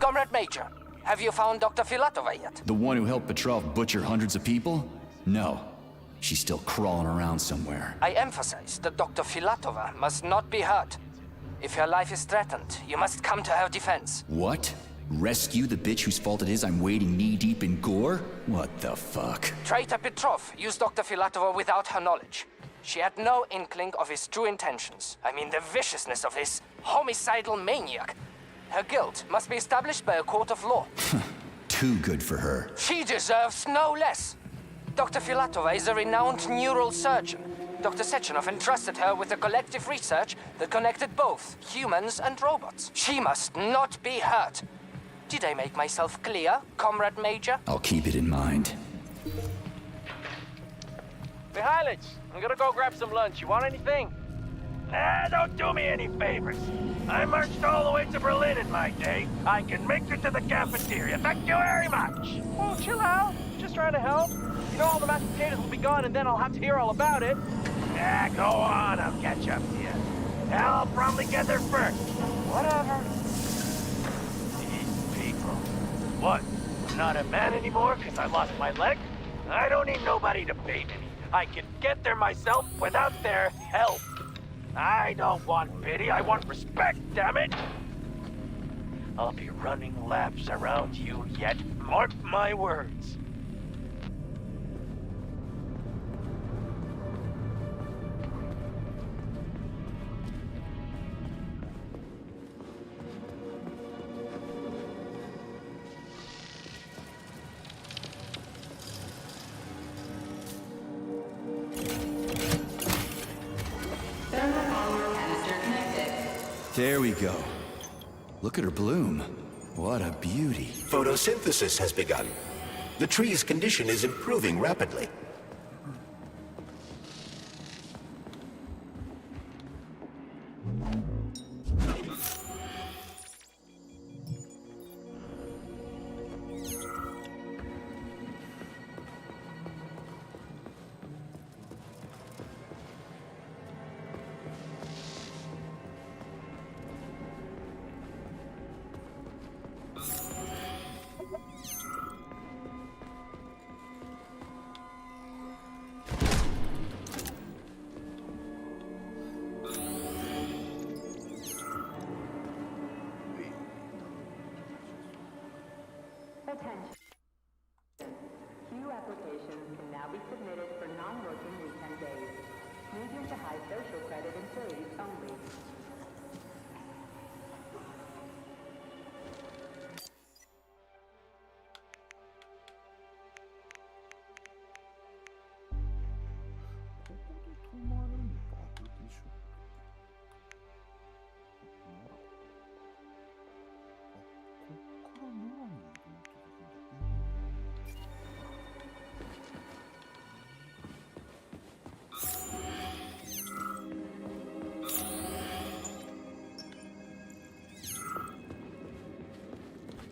Comrade Major, have you found Dr. Filatova yet? The one who helped Petrov butcher hundreds of people? No. She's still crawling around somewhere. I emphasize that Dr. Filatova must not be hurt. If her life is threatened, you must come to her defense. What? Rescue the bitch whose fault it is I'm wading knee-deep in gore? What the fuck? Traitor Petrov used Dr. Filatova without her knowledge. She had no inkling of his true intentions. I mean, the viciousness of this homicidal maniac. Her guilt must be established by a court of law. Too good for her. She deserves no less. Dr. Filatova is a renowned neurosurgeon. Dr. Sechenov entrusted her with a collective research that connected both humans and robots. She must not be hurt. Did I make myself clear, Comrade Major? I'll keep it in mind. Mihailych, I'm gonna go grab some lunch. You want anything? Don't do me any favors. I marched all the way to Berlin in my day. I can make it to the cafeteria. Thank you very much. Oh, chill out. Just trying to help. You know all the mashed potatoes will be gone and then I'll have to hear all about it. Go on. I'll catch up to you. I'll probably get there first. Whatever. These people. What? I'm not a man anymore because I lost my leg? I don't need nobody to pay me. I can get there myself without their help. I don't want pity, I want respect, damn it! I'll be running laps around you yet, mark my words. There we go. Look at her bloom. What a beauty. Photosynthesis has begun. The tree's condition is improving rapidly. Attention. Queue applications can now be submitted for non-working weekend days. Medium to high social credit employees only.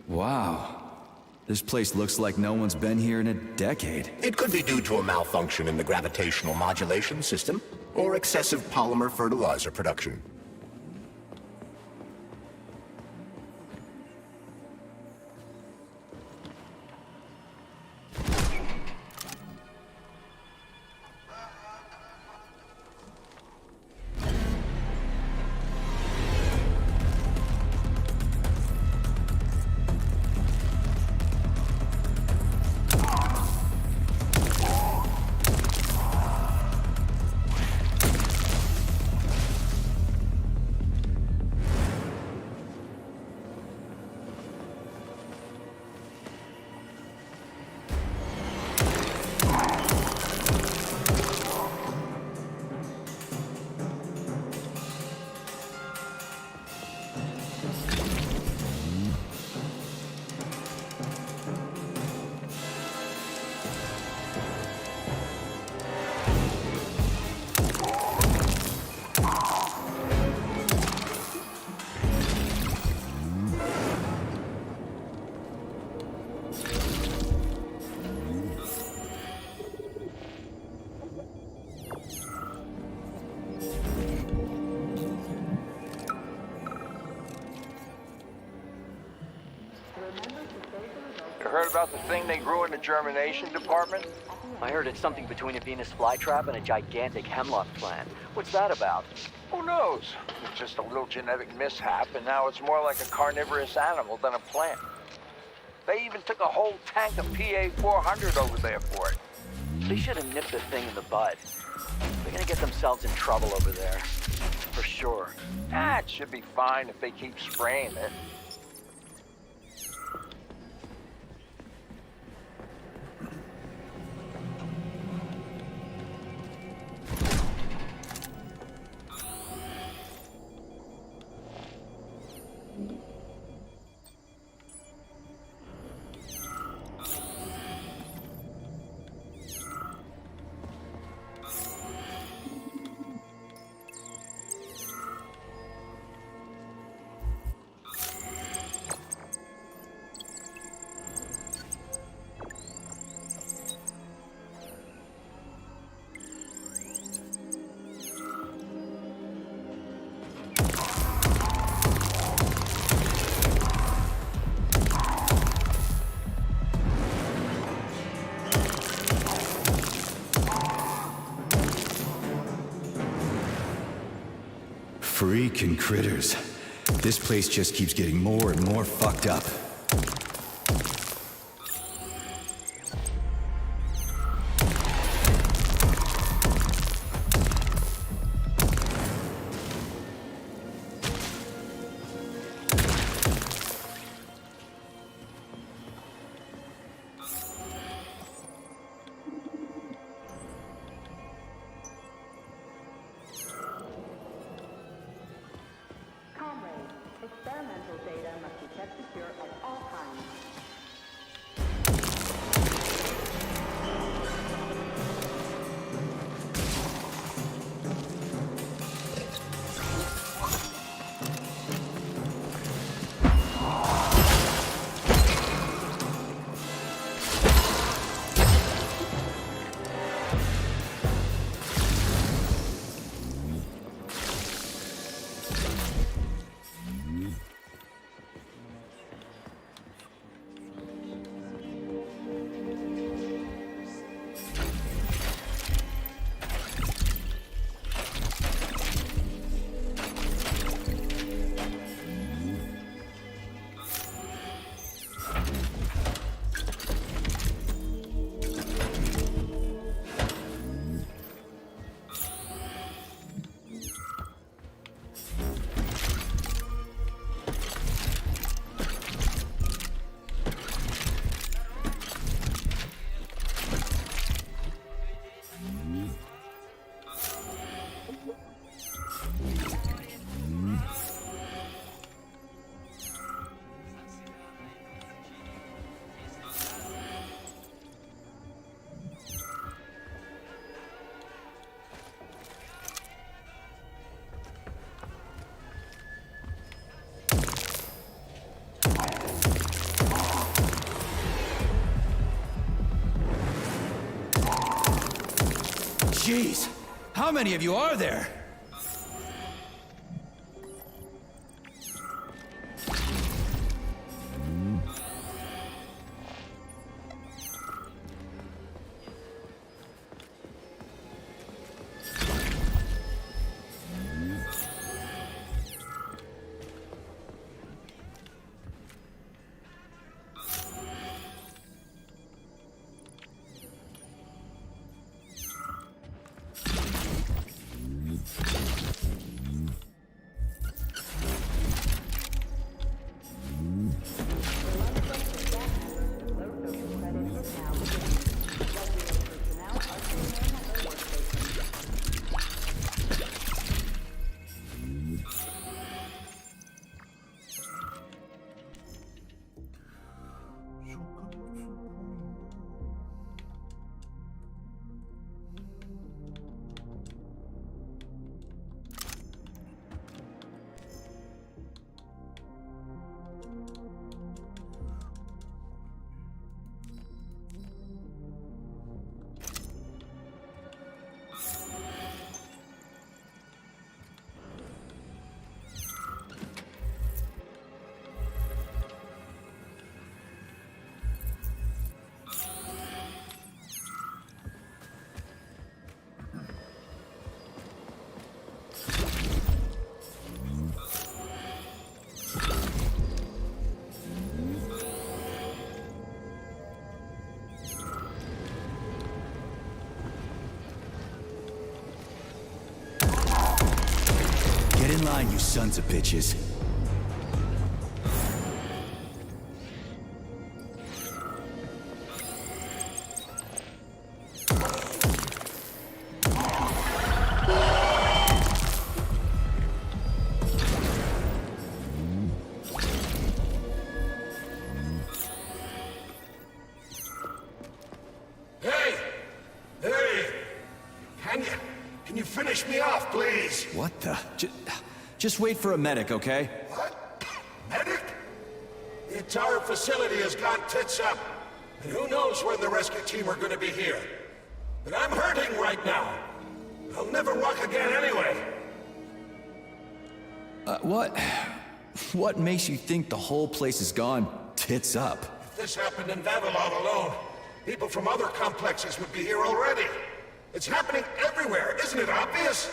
Wow. This place looks like no one's been here in a decade. It could be due to a malfunction in the gravitational modulation system, or excessive polymer fertilizer production. You heard about the thing they grew in the germination department? I heard it's something between a Venus flytrap and a gigantic hemlock plant. What's that about? Who knows? It's just a little genetic mishap, and now it's more like a carnivorous animal than a plant. They even took a whole tank of PA-400 over there for it. They should have nipped the thing in the bud. They're gonna get themselves in trouble over there. For sure. It should be fine if they keep spraying it. Freaking critters. This place just keeps getting more and more fucked up. Comrades, experimental data must be kept secure at all times. Jeez, how many of you are there? sons of bitches. Hey! Hey! Can you finish me off, please? What the? Just wait for a medic, okay? What? Medic? The entire facility has gone tits up. And who knows when the rescue team are gonna be here. But I'm hurting right now. I'll never walk again anyway. What makes you think the whole place is gone tits up? If this happened in Vavilov alone, people from other complexes would be here already. It's happening everywhere, isn't it obvious?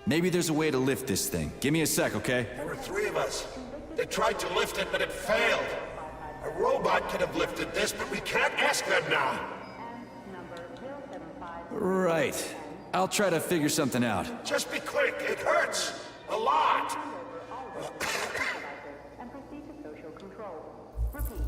Maybe there's a way to lift this thing. Give me a sec, okay? There were 3 of us. They tried to lift it, but it failed. A robot could have lifted this, but we can't ask them now. Right. I'll try to figure something out. Just be quick, it hurts. A lot. And proceed to social control. Repeat.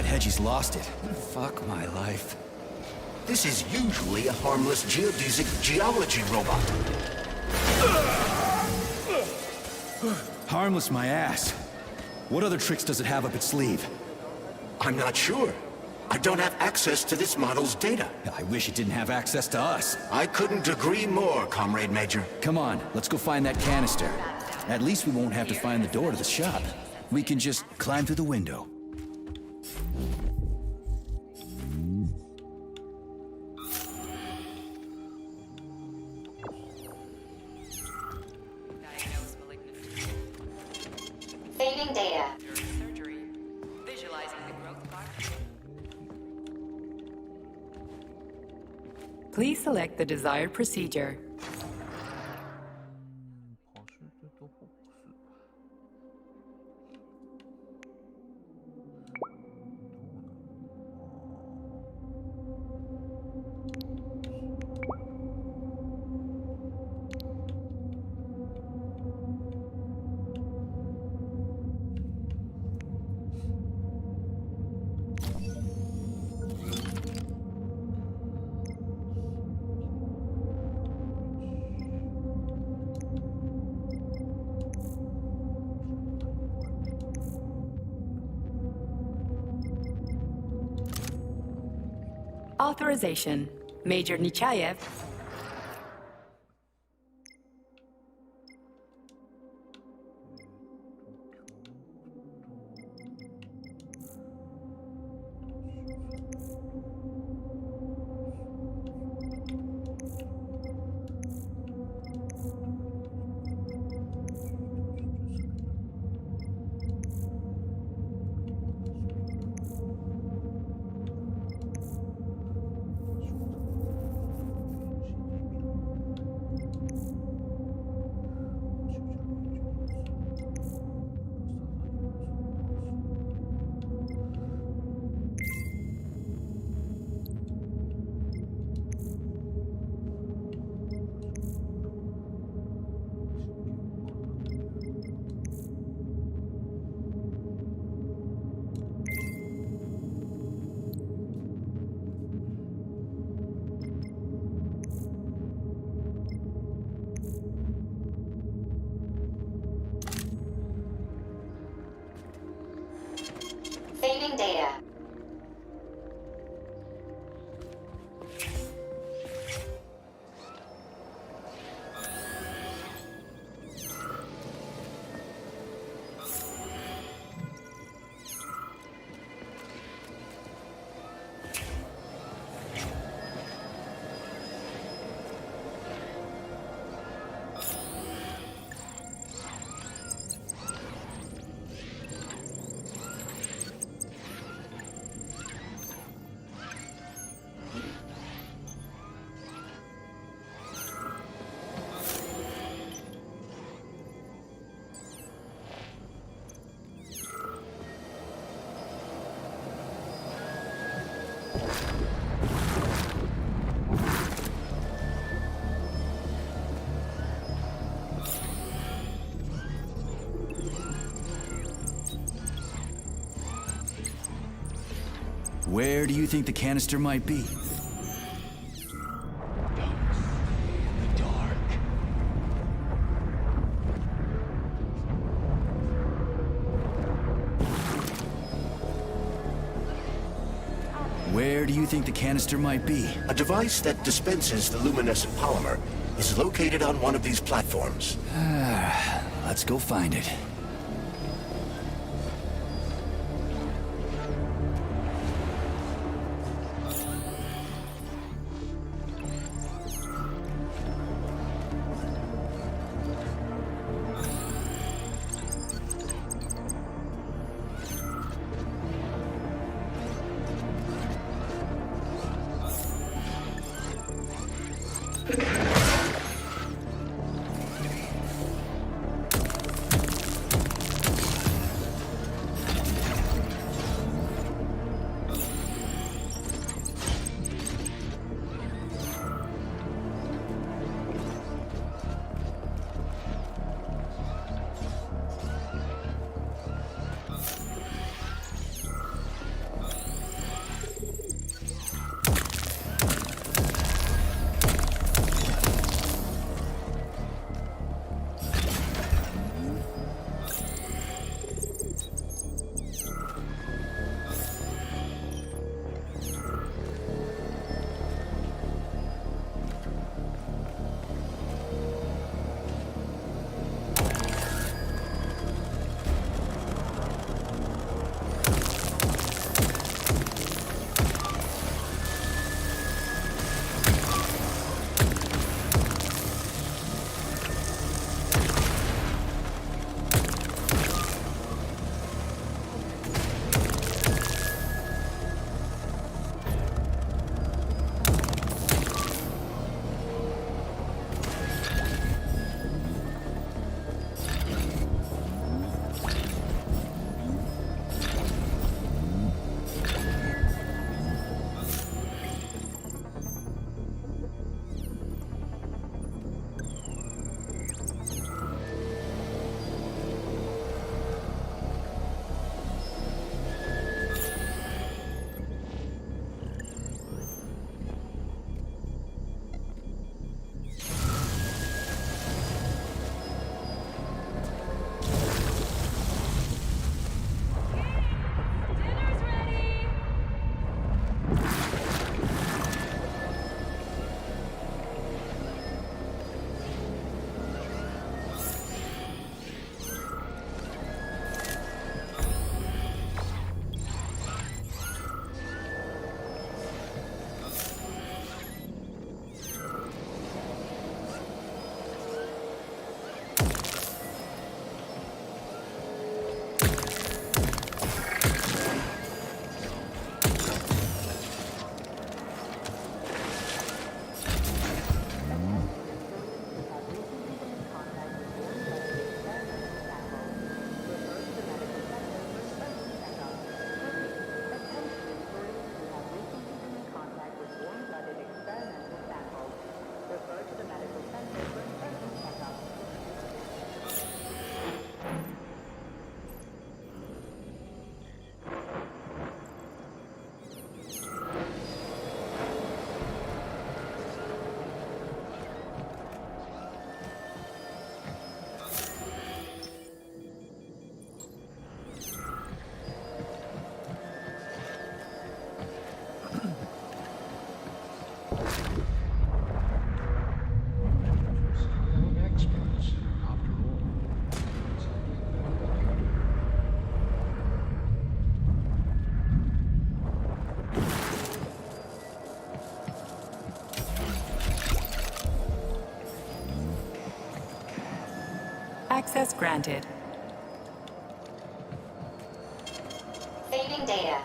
Hedgie's lost it. Fuck my life. This is usually a harmless geodesic geology robot. Harmless my ass. What other tricks does it have up its sleeve? I'm not sure. I don't have access to this model's data. I wish it didn't have access to us. I couldn't agree more, Comrade Major. Come on, let's go find that canister. At least we won't have to find the door to the shop. We can just climb through the window. Saving data. Surgery. Visualizing the growth part. Please select the desired procedure. Authorization. Major Nechayev. Saving data. Where do you think the canister might be? Where do you think the canister might be? A device that dispenses the luminescent polymer is located on one of these platforms. Let's go find it. Access granted. Saving data.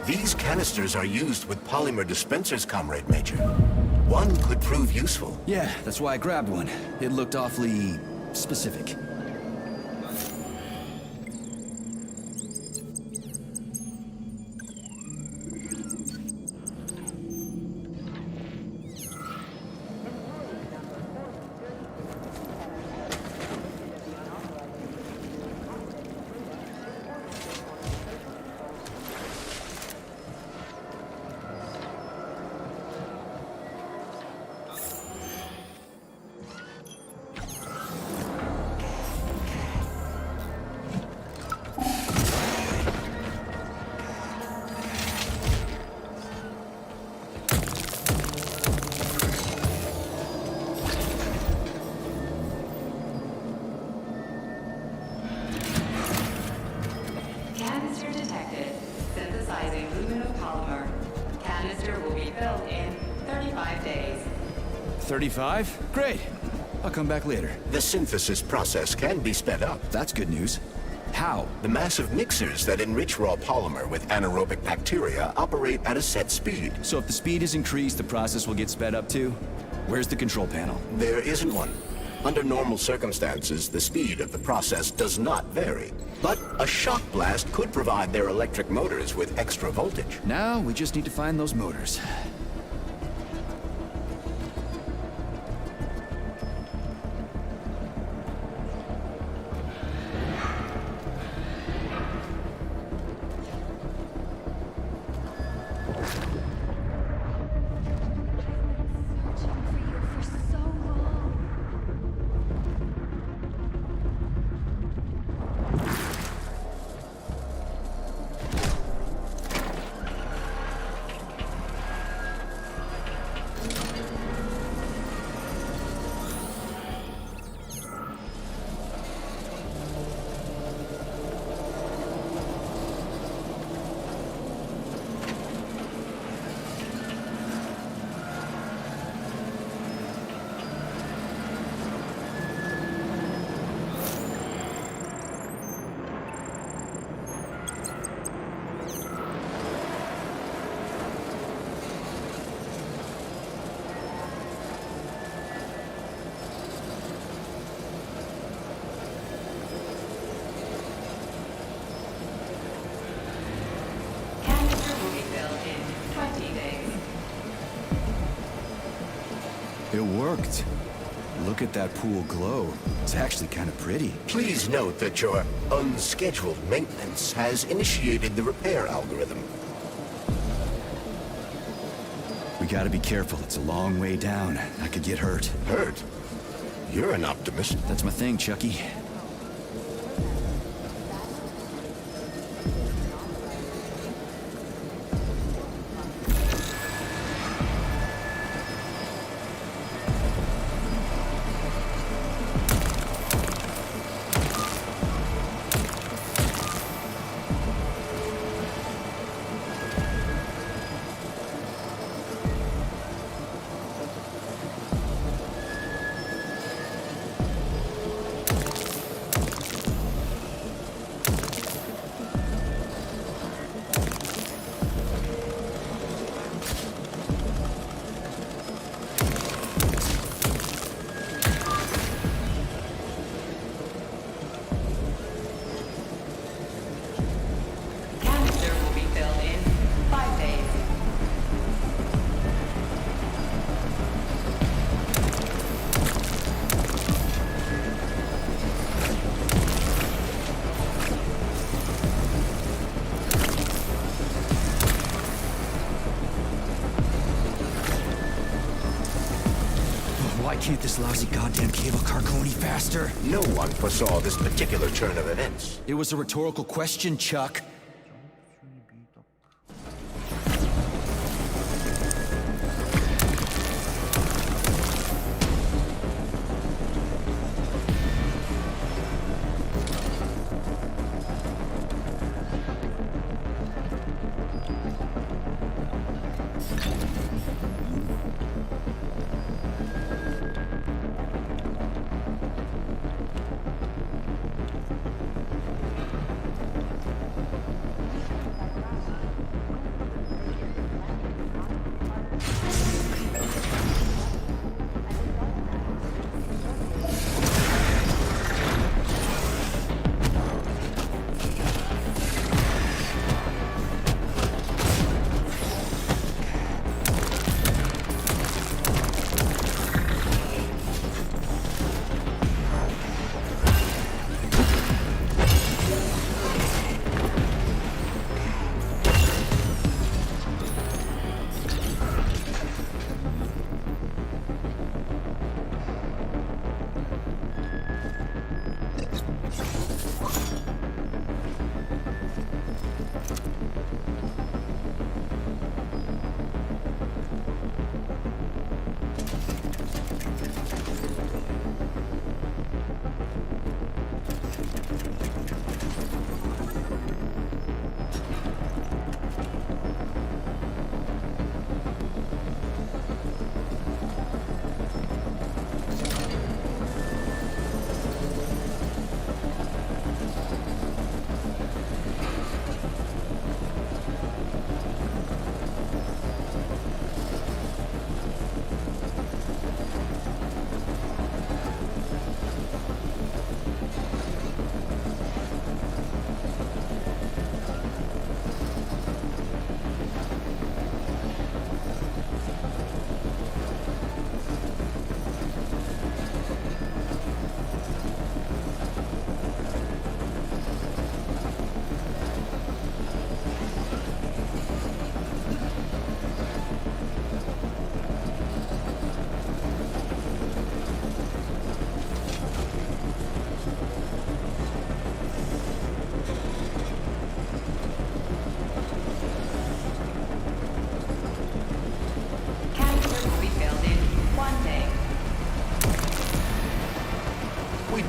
These canisters are used with polymer dispensers, Comrade Major. One could prove useful. Yeah, that's why I grabbed one. It looked awfully specific. Canister detected. Synthesizing luminopolymer. Canister will be filled in 35 days. 35? Great. I'll come back later. The synthesis process can be sped up. That's good news. How? The massive mixers that enrich raw polymer with anaerobic bacteria operate at a set speed. So if the speed is increased, the process will get sped up too? Where's the control panel? There isn't one. Under normal circumstances, the speed of the process does not vary. But a shock blast could provide their electric motors with extra voltage. Now, we just need to find those motors. It worked. Look at that pool glow. It's actually kind of pretty. Please note that your unscheduled maintenance has initiated the repair algorithm. We gotta be careful. It's a long way down. I could get hurt. Hurt? You're an optimist. That's my thing, Chucky. can't this lousy goddamn cable car go any faster? No one foresaw this particular turn of events. It was a rhetorical question, Chuck.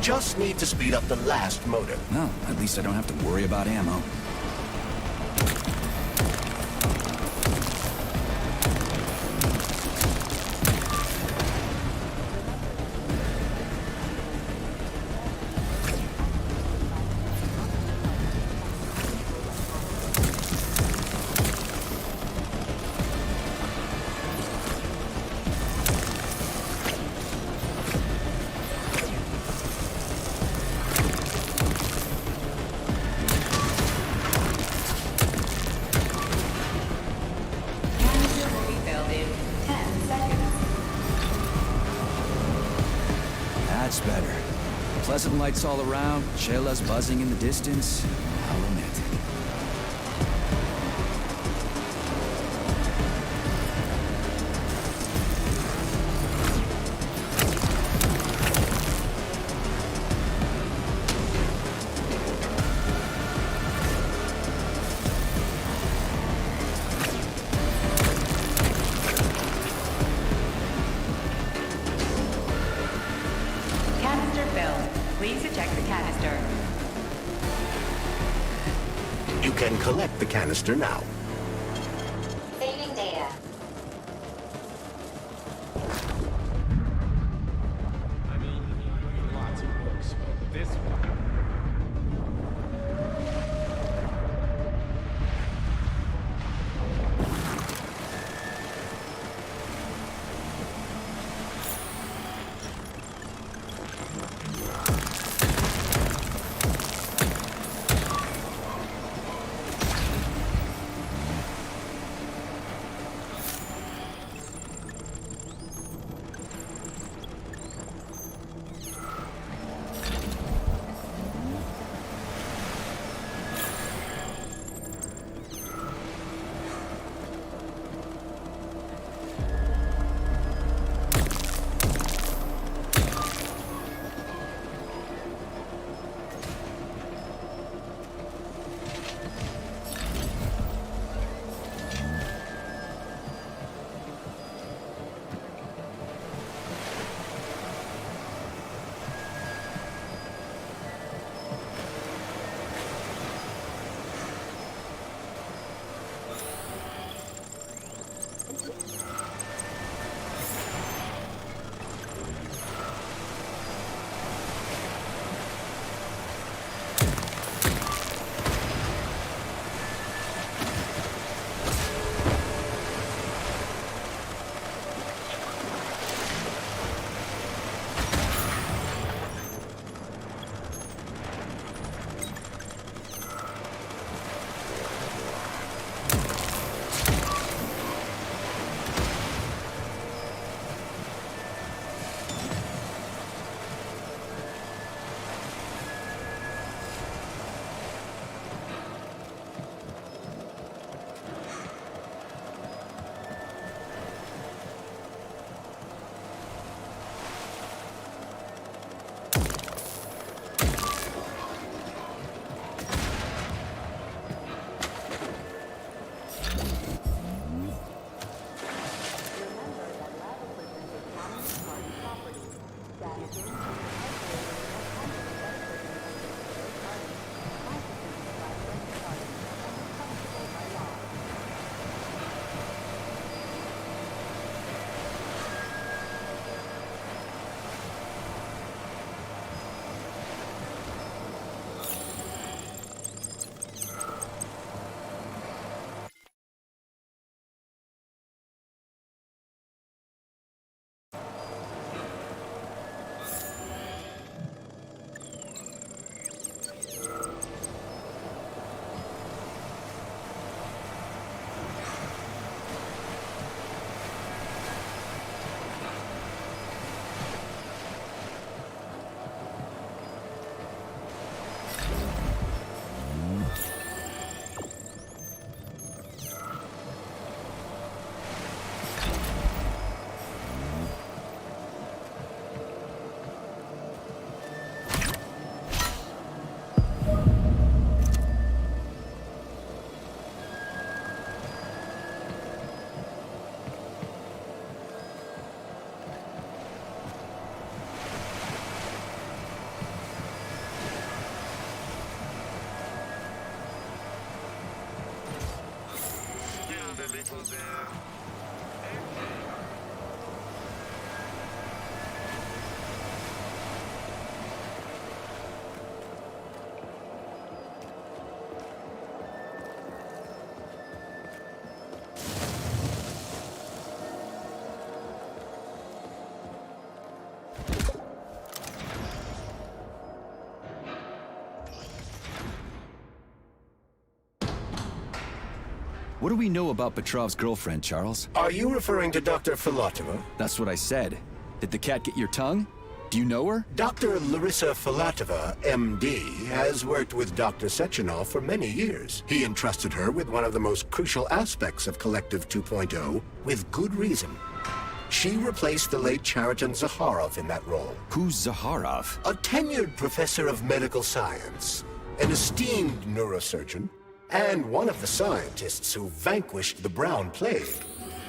Just need to speed up the last motor. Well, at least I don't have to worry about ammo. That's better. Pleasant lights all around, chelas buzzing in the distance. How romantic. Canister filled. Please eject the canister. You can collect the canister now. Saving data. I mean, lots of books, but this one. What do we know about Petrov's girlfriend, Charles? Are you referring to Dr. Filatova? That's what I said. Did the cat get your tongue? Do you know her? Dr. Larissa Filatova, MD, has worked with Dr. Sechenov for many years. He entrusted her with one of the most crucial aspects of Collective 2.0, with good reason. She replaced the late Chariton Zakharov in that role. Who's Zakharov? A tenured professor of medical science, an esteemed neurosurgeon, and one of the scientists who vanquished the Brown Plague.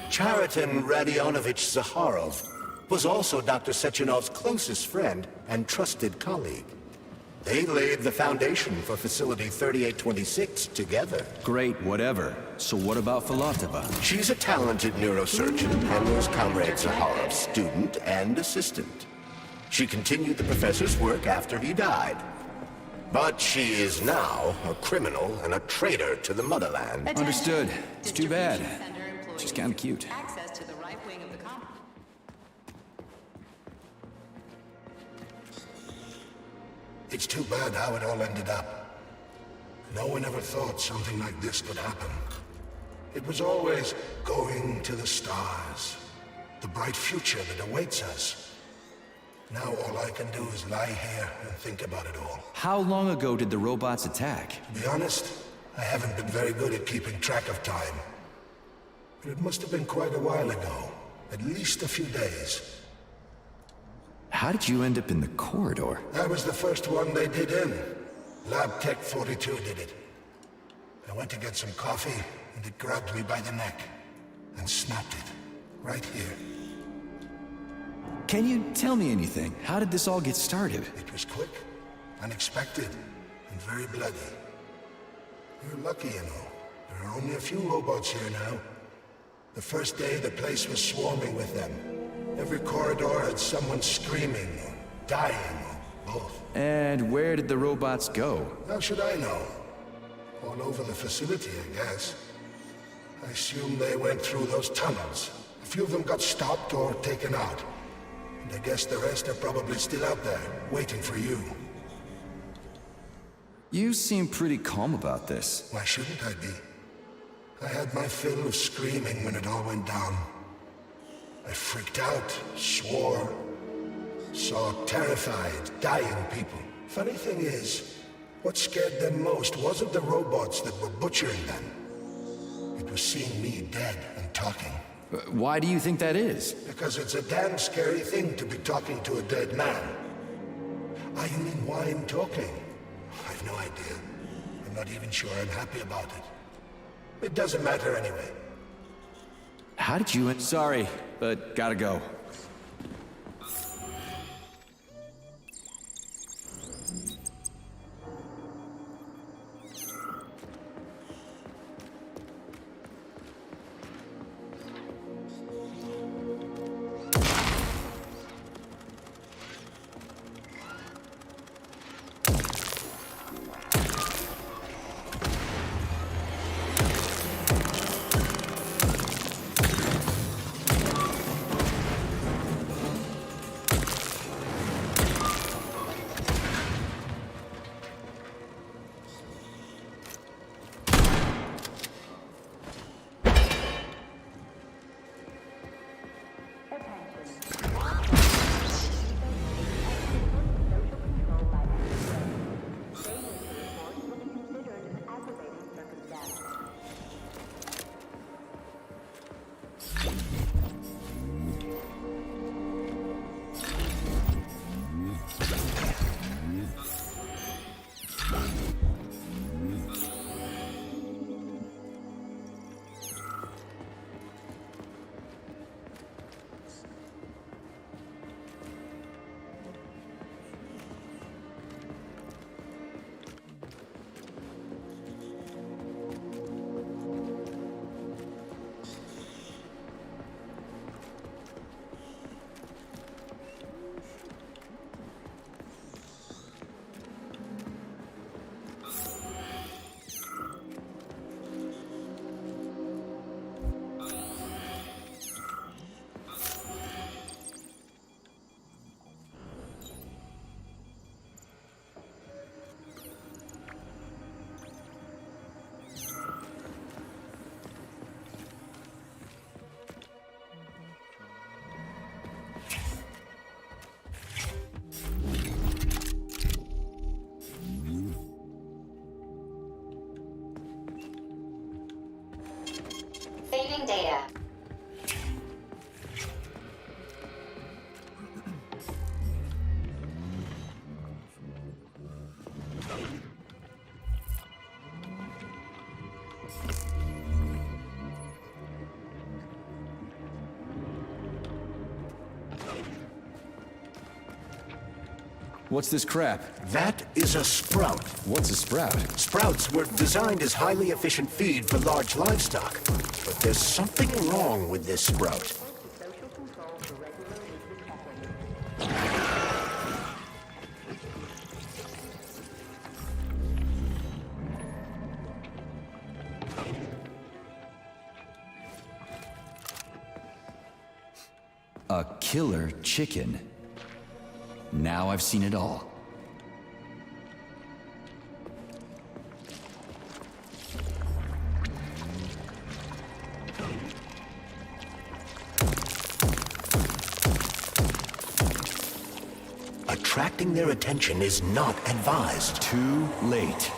Chariton Radionovich Zakharov was also Dr. Sechenov's closest friend and trusted colleague. They laid the foundation for Facility 3826 together. Great, whatever. So what about Filatova? She's a talented neurosurgeon and was Comrade Zakharov's student and assistant. She continued the professor's work after he died. But she is now a criminal and a traitor to the motherland. Understood. It's too bad. She's kind of cute. Access to the right wing of the complex. It's too bad how it all ended up. No one ever thought something like this could happen. It was always going to the stars, the bright future that awaits us. Now all I can do is lie here and think about it all. How long ago did the robots attack? To be honest, I haven't been very good at keeping track of time. But it must have been quite a while ago, at least a few days. How did you end up in the corridor? I was the first one they did in. Lab Tech 42 did it. I went to get some coffee, and it grabbed me by the neck and snapped it, right here. Can you tell me anything? How did this all get started? It was quick, unexpected, and very bloody. You're lucky, you know. There are only a few robots here now. The first day, the place was swarming with them. Every corridor had someone screaming, or dying, or both. And where did the robots go? How should I know? All over the facility, I guess. I assume they went through those tunnels. A few of them got stopped or taken out. And I guess the rest are probably still out there, waiting for you. You seem pretty calm about this. Why shouldn't I be? I had my fill of screaming when it all went down. I freaked out, swore, saw terrified, dying people. Funny thing is, what scared them most wasn't the robots that were butchering them. It was seeing me dead and talking. Why do you think that is? Because it's a damn scary thing to be talking to a dead man. Ah, you mean why I'm talking? I've no idea. I'm not even sure I'm happy about it. It doesn't matter anyway. How did you... Sorry, but gotta go. Failing data. What's this crap? That is a sprout. What's a sprout? Sprouts were designed as highly efficient feed for large livestock. But there's something wrong with this sprout. Social control for regular weekly check-ins. A killer chicken. Now I've seen it all. Attracting their attention is not advised. Too late.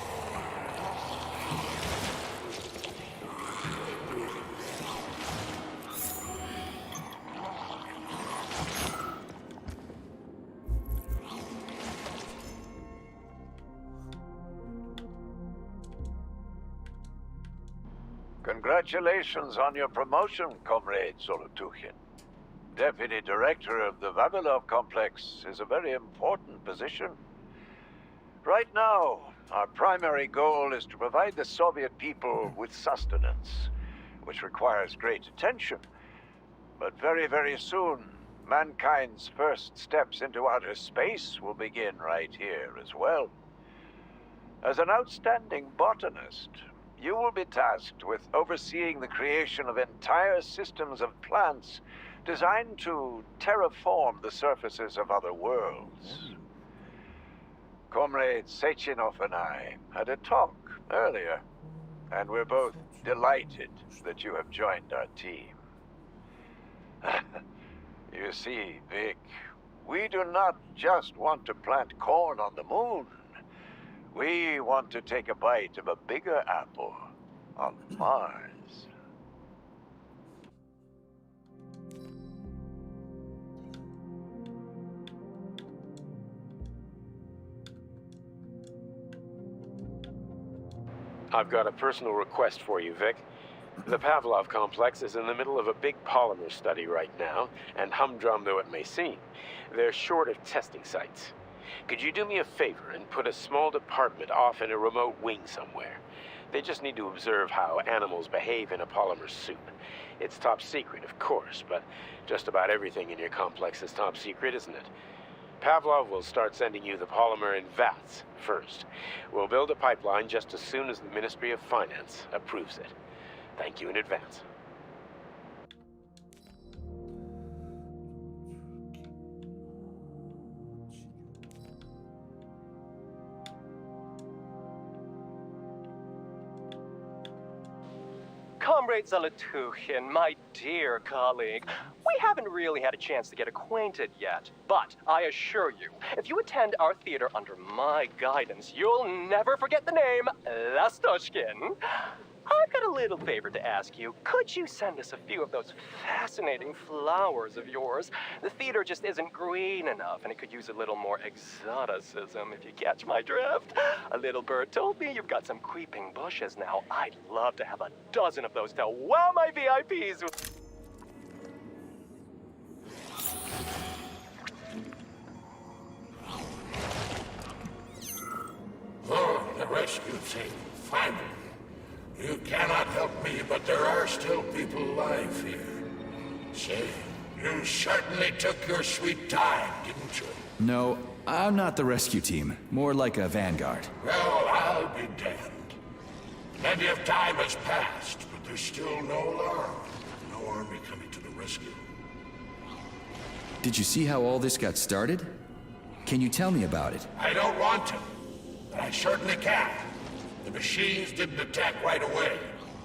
Congratulations on your promotion, Comrade Zolotukhin. Deputy Director of the Vavilov Complex is a very important position. Right now, our primary goal is to provide the Soviet people with sustenance, which requires great attention. But very, very soon, mankind's first steps into outer space will begin right here as well. As an outstanding botanist, you will be tasked with overseeing the creation of entire systems of plants designed to terraform the surfaces of other worlds. Comrade Sechenov and I had a talk earlier, and we're both delighted that you have joined our team. You see, Vic, we do not just want to plant corn on the moon. We want to take a bite of a bigger apple on Mars. I've got a personal request for you, Vic. The Pavlov complex is in the middle of a big polymer study right now, and humdrum though it may seem, they're short of testing sites. Could you do me a favor and put a small department off in a remote wing somewhere? They just need to observe how animals behave in a polymer soup. It's top secret, of course, but just about everything in your complex is top secret, isn't it? Pavlov will start sending you the polymer in vats first. We'll build a pipeline just as soon as the Ministry of Finance approves it. Thank you in advance. Comrade Zolotukhin, my dear colleague, we haven't really had a chance to get acquainted yet. But I assure you, if you attend our theater under my guidance, you'll never forget the name Lastoshkin. I've got a little favor to ask you. Could you send us a few of those fascinating flowers of yours? The theater just isn't green enough, and it could use a little more exoticism, if you catch my drift. A little bird told me you've got some creeping bushes now. I'd love to have a dozen of those to wow my VIPs with. Oh, the rescue team, finally. You cannot help me, but there are still people alive here. Say, you certainly took your sweet time, didn't you? No, I'm not the rescue team. More like a vanguard. Well, I'll be damned. Plenty of time has passed, but there's still no alarm. No army coming to the rescue. Did you see how all this got started? Can you tell me about it? I don't want to, but I certainly can. The machines didn't attack right away.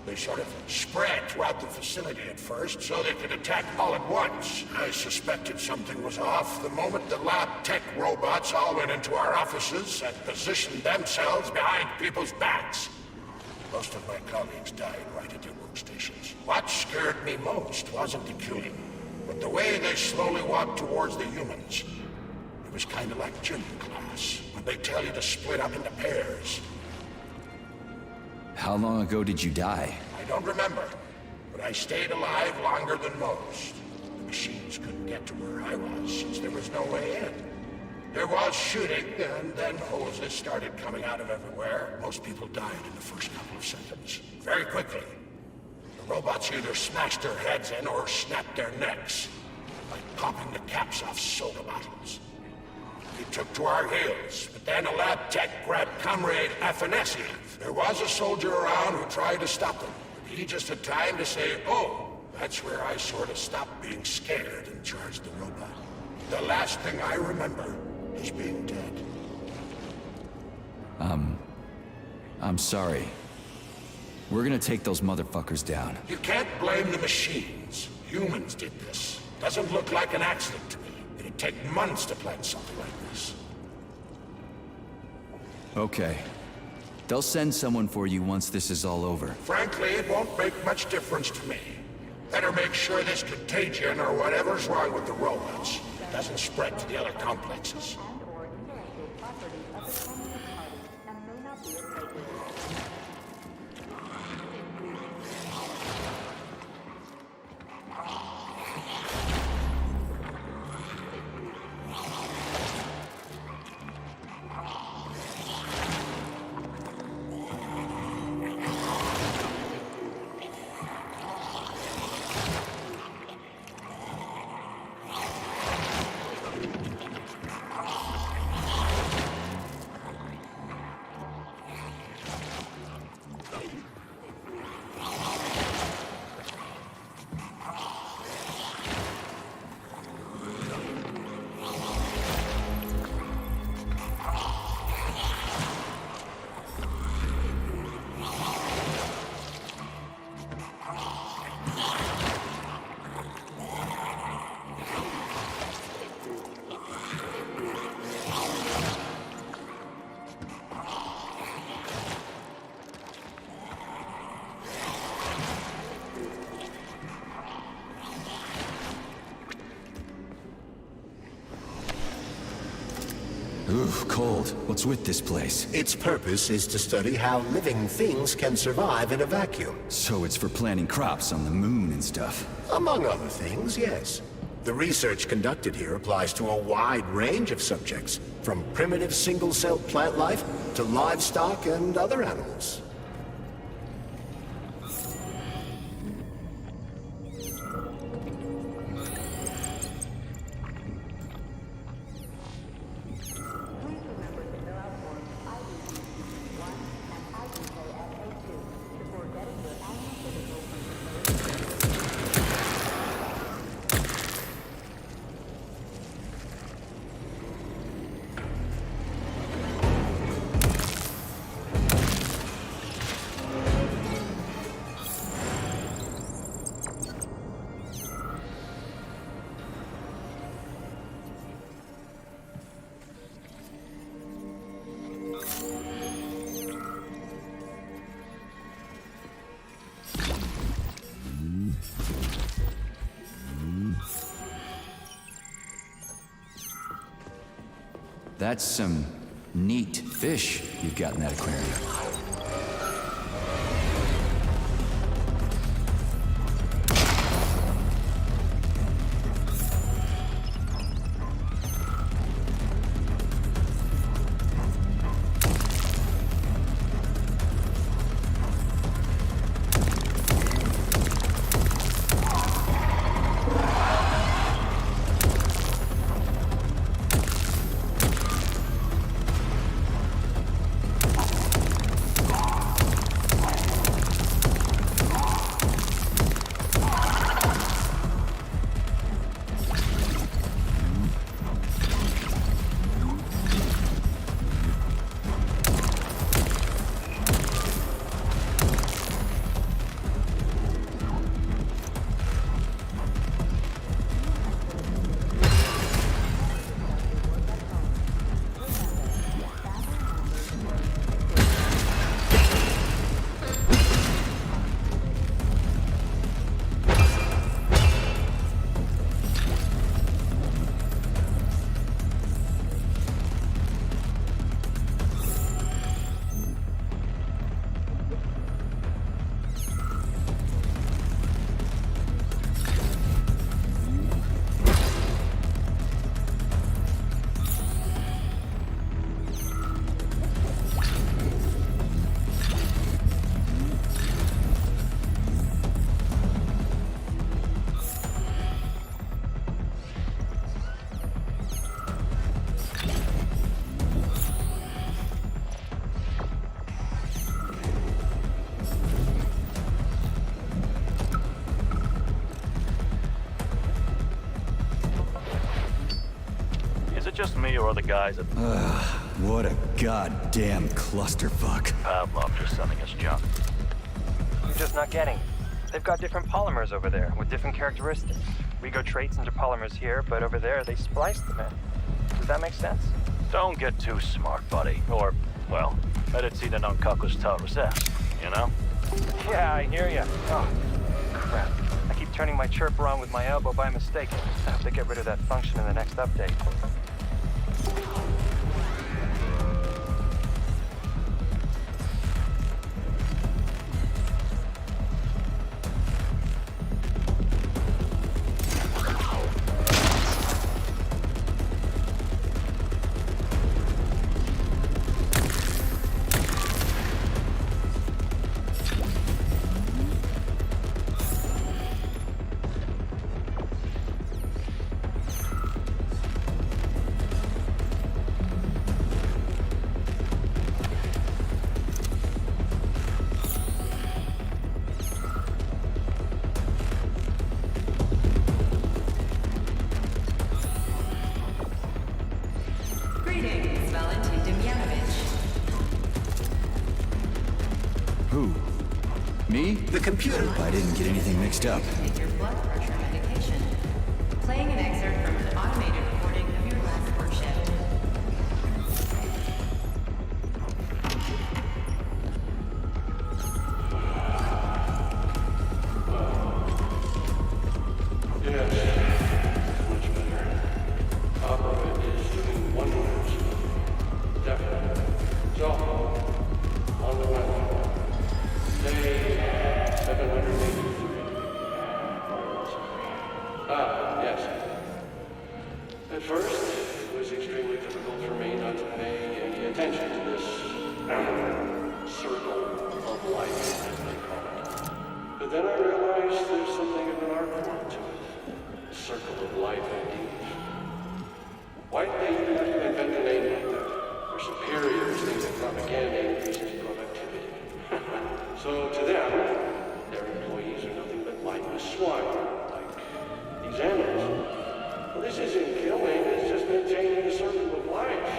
They sort of spread throughout the facility at first, so they could attack all at once. I suspected something was off the moment the lab tech robots all went into our offices and positioned themselves behind people's backs. Most of my colleagues died right at their workstations. What scared me most wasn't the killing, but the way they slowly walked towards the humans. It was kind of like gym class, when they tell you to split up into pairs. How long ago did you die? I don't remember, but I stayed alive longer than most. The machines couldn't get to where I was, since there was no way in. There was shooting, and then hoses started coming out of everywhere. Most people died in the first couple of seconds. Very quickly. The robots either smashed their heads in or snapped their necks, like popping the caps off soda bottles. We took to our heels, but then a lab tech grabbed Comrade Afanasiev. There was a soldier around who tried to stop them. But he just had time to say, oh, that's where I sort of stopped being scared and charged the robot. The last thing I remember is being dead. I'm sorry. We're gonna take those motherfuckers down. You can't blame the machines. Humans did this. Doesn't look like an accident to me. It'd take months to plan something like this. Okay. They'll send someone for you once this is all over. Frankly, it won't make much difference to me. Better make sure this contagion or whatever's wrong with the robots doesn't spread to the other complexes. And/or intellectual property of the Communist Party and may not be appropriate. Oof, cold. What's with this place? Its purpose is to study how living things can survive in a vacuum. So it's for planting crops on the moon and stuff. Among other things, yes. The research conducted here applies to a wide range of subjects, from primitive single-celled plant life to livestock and other animals. That's some neat fish you've got in that aquarium. it just me or the guys at What a goddamn clusterfuck. Pavlov just sending us junk? You're just not getting it. They've got different polymers over there with different characteristics. We go traits into polymers here, but over there they splice them in. Does that make sense? Don't get too smart, buddy. Or, well, medicina non cacus taurus est, you know? Yeah, I hear ya. Oh, crap. I keep turning my chirper on with my elbow by mistake. I have to get rid of that function in the next update. Greetings, Valentin Demyanovich. Who? Me? The computer. I didn't get anything mixed up. Take your blood pressure medication. Playing an excerpt from an automated recording of your last work shift. At first, it was extremely difficult for me not to pay any attention to this circle of life, as they call it. But then I realized there's something of an art form to it. Circle of life, indeed. Why did they even invent a name like that? Their superiors think that propaganda increases productivity. So to them, their employees are nothing but mindless swine, like these animals. Well, this isn't killing, it's just maintaining the circle of life.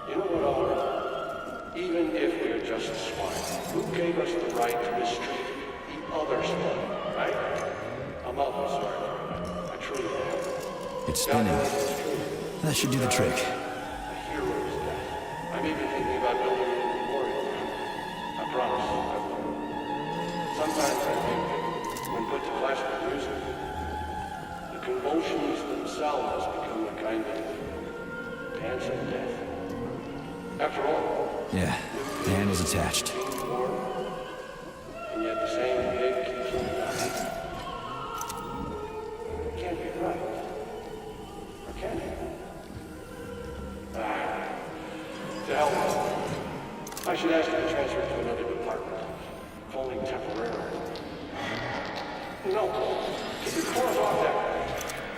You know what, Oliver? Even if we're just swine, who gave us the right to mistreat the other swine, right? I'm awfully sorry for it. I truly am. It's spinning. That should do the trick. A hero's death. I'm even thinking about building a memorial. I promise I will. Sometimes I think, when put to classical music, the convulsions themselves become a kind of dance of death. After all, Yeah, the handle's attached. and yet the same pig keeps on dying. It can't be right. Or can it? To hell with it. I should ask you to transfer to another department, if only temporarily. No, keep your cores off there.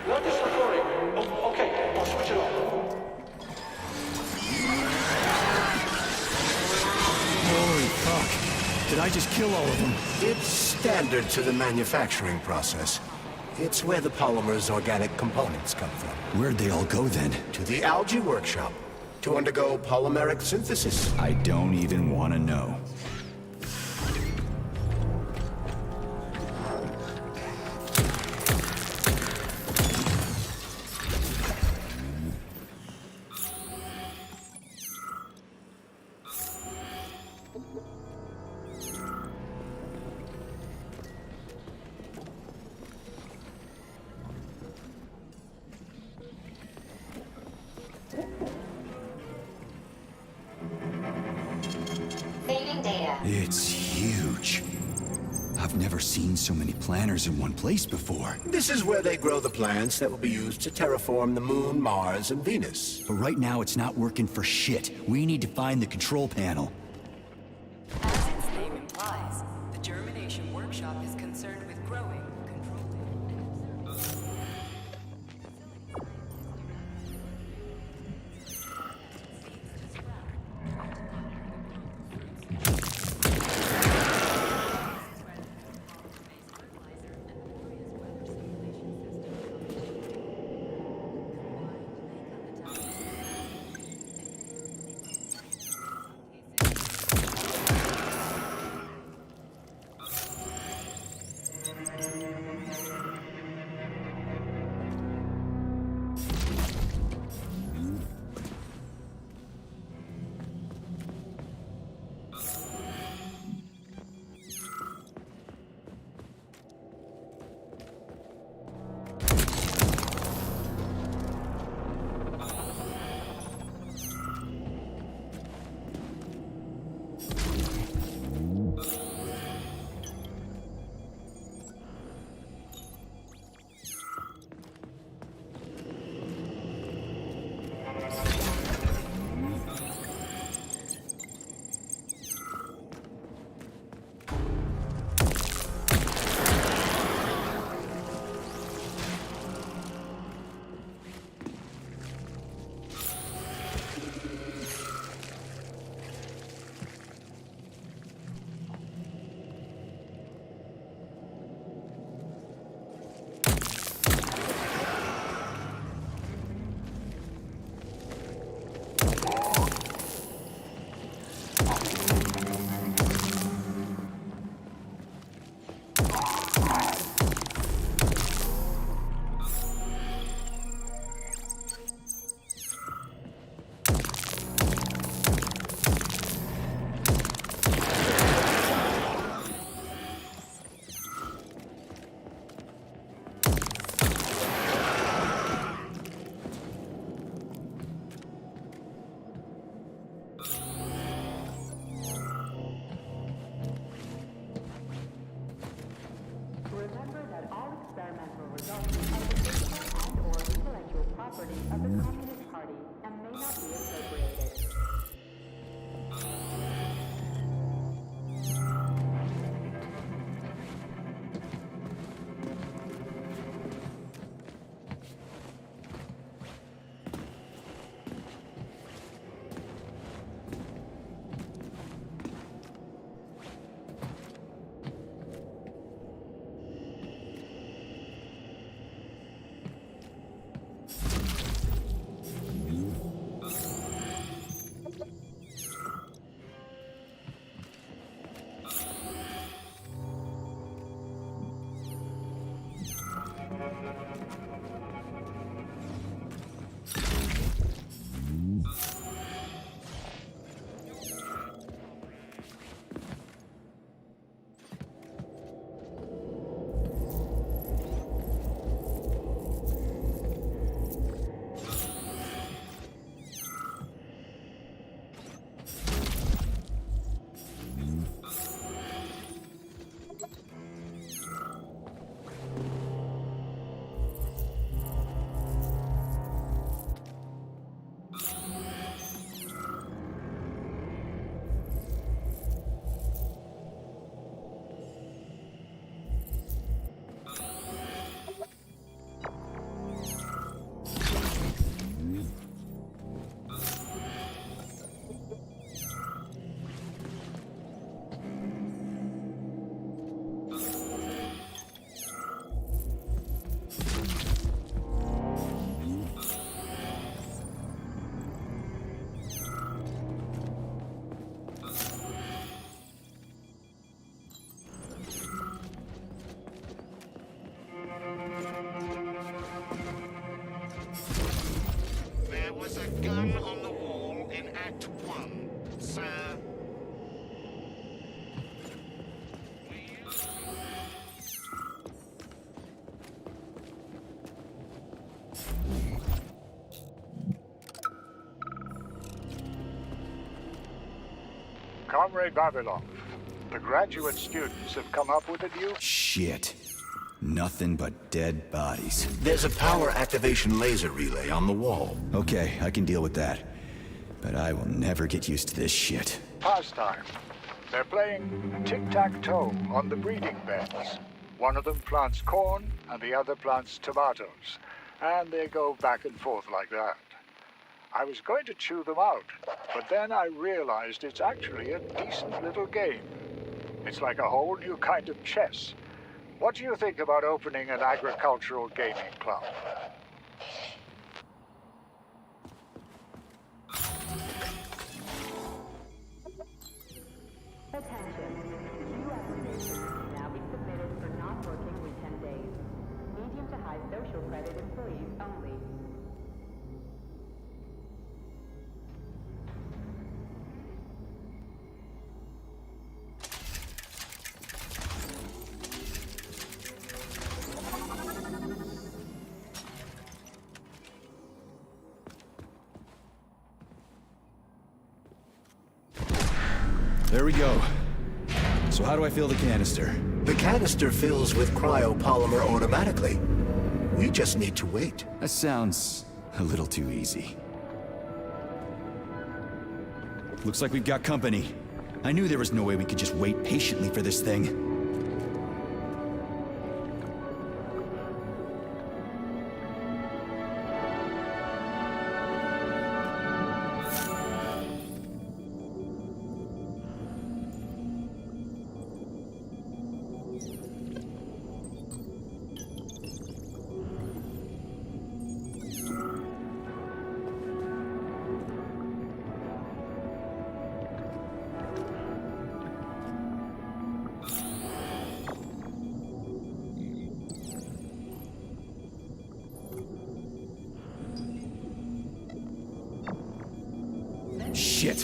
Not this recording. Oh, okay, I'll switch it off. Holy fuck. Did I just kill all of them? It's standard to the manufacturing process. It's where the polymer's organic components come from. Where'd they all go then? To the algae workshop to undergo polymeric synthesis. I don't even want to know. Failing data. It's huge. I've never seen so many planners in one place before. This is where they grow the plants that will be used to terraform the Moon, Mars, and Venus. But right now it's not working for shit. We need to find the control panel. As its name implies, the germination workshop is concerned with growing, controlling. that all experimental results are the physical and/or intellectual property of the Communist Party and may not be appropriated. Comrade Vavilov, the graduate students have come up with a new... Shit. Nothing but dead bodies. There's a power activation laser relay on the wall. Okay, I can deal with that. But I will never get used to this shit. Pastime. They're playing tic-tac-toe on the breeding beds. One of them plants corn, and the other plants tomatoes. And they go back and forth like that. I was going to chew them out, but then I realized it's actually a decent little game. It's like a whole new kind of chess. What do you think about opening an agricultural gaming club? Attention. New applications can now be submitted for non-working weekend days. Medium to high social credit employees only. There we go. So how do I fill the canister? The canister fills with cryopolymer automatically. We just need to wait. That sounds a little too easy. Looks like we've got company. I knew there was no way we could just wait patiently for this thing. Shit!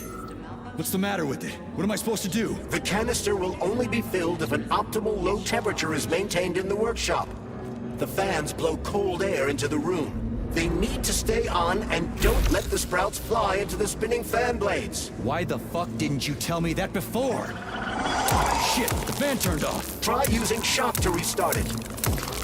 What's the matter with it? What am I supposed to do? The canister will only be filled if an optimal low temperature is maintained in the workshop. The fans blow cold air into the room. They need to stay on and don't let the sprouts fly into the spinning fan blades. Why the fuck didn't you tell me that before? Shit, the fan turned off. Try using shock to restart it.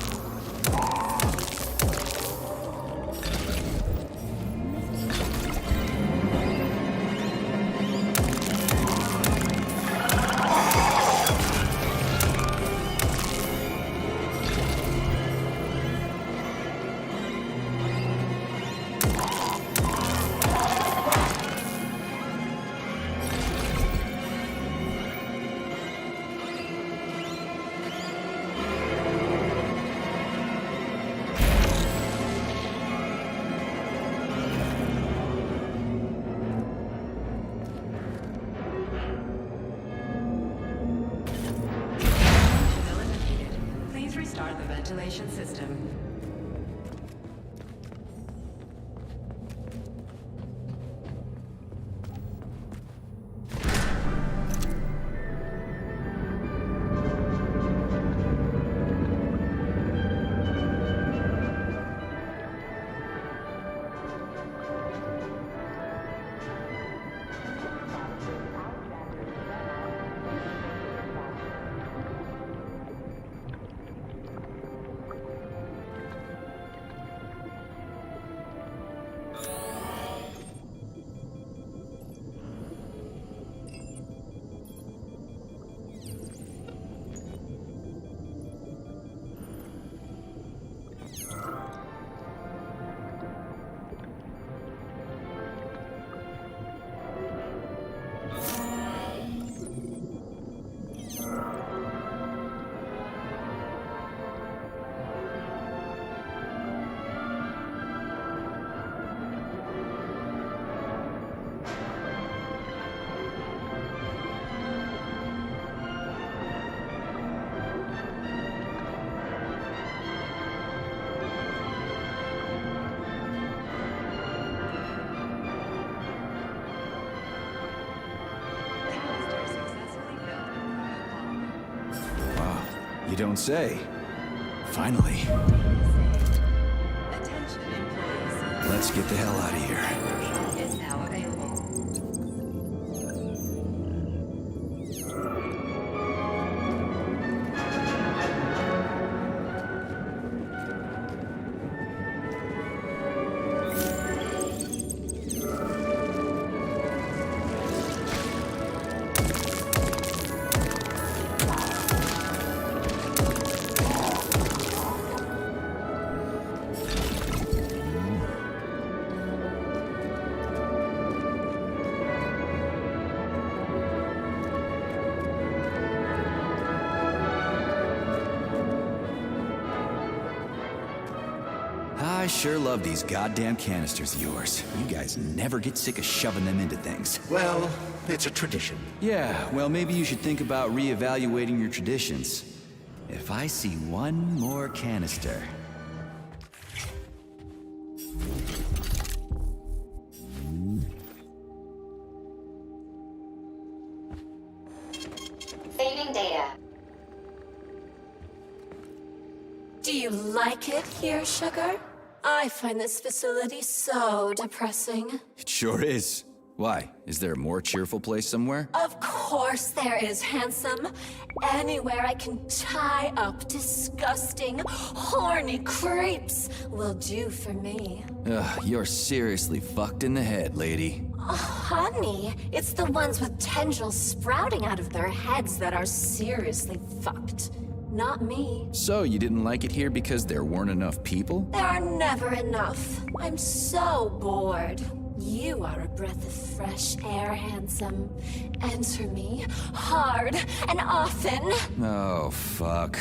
Please restart the ventilation system. You don't say. Finally. Attention employees. Let's get the hell out of here. Is now available. I sure love these goddamn canisters of yours. You guys never get sick of shoving them into things. Well, it's a tradition. Yeah, well, maybe you should think about reevaluating your traditions. If I see one more canister... Saving data. Do you like it here, Sugar? I find this facility so depressing. It sure is. Why? Is there a more cheerful place somewhere? Of course there is, handsome. Anywhere I can tie up disgusting, horny creeps will do for me. Ugh, you're seriously fucked in the head, lady. Oh, honey, it's the ones with tendrils sprouting out of their heads that are seriously fucked. Not me. So, you didn't like it here because there weren't enough people? There are never enough. I'm so bored. You are a breath of fresh air, handsome. Enter me hard and often. Oh, fuck.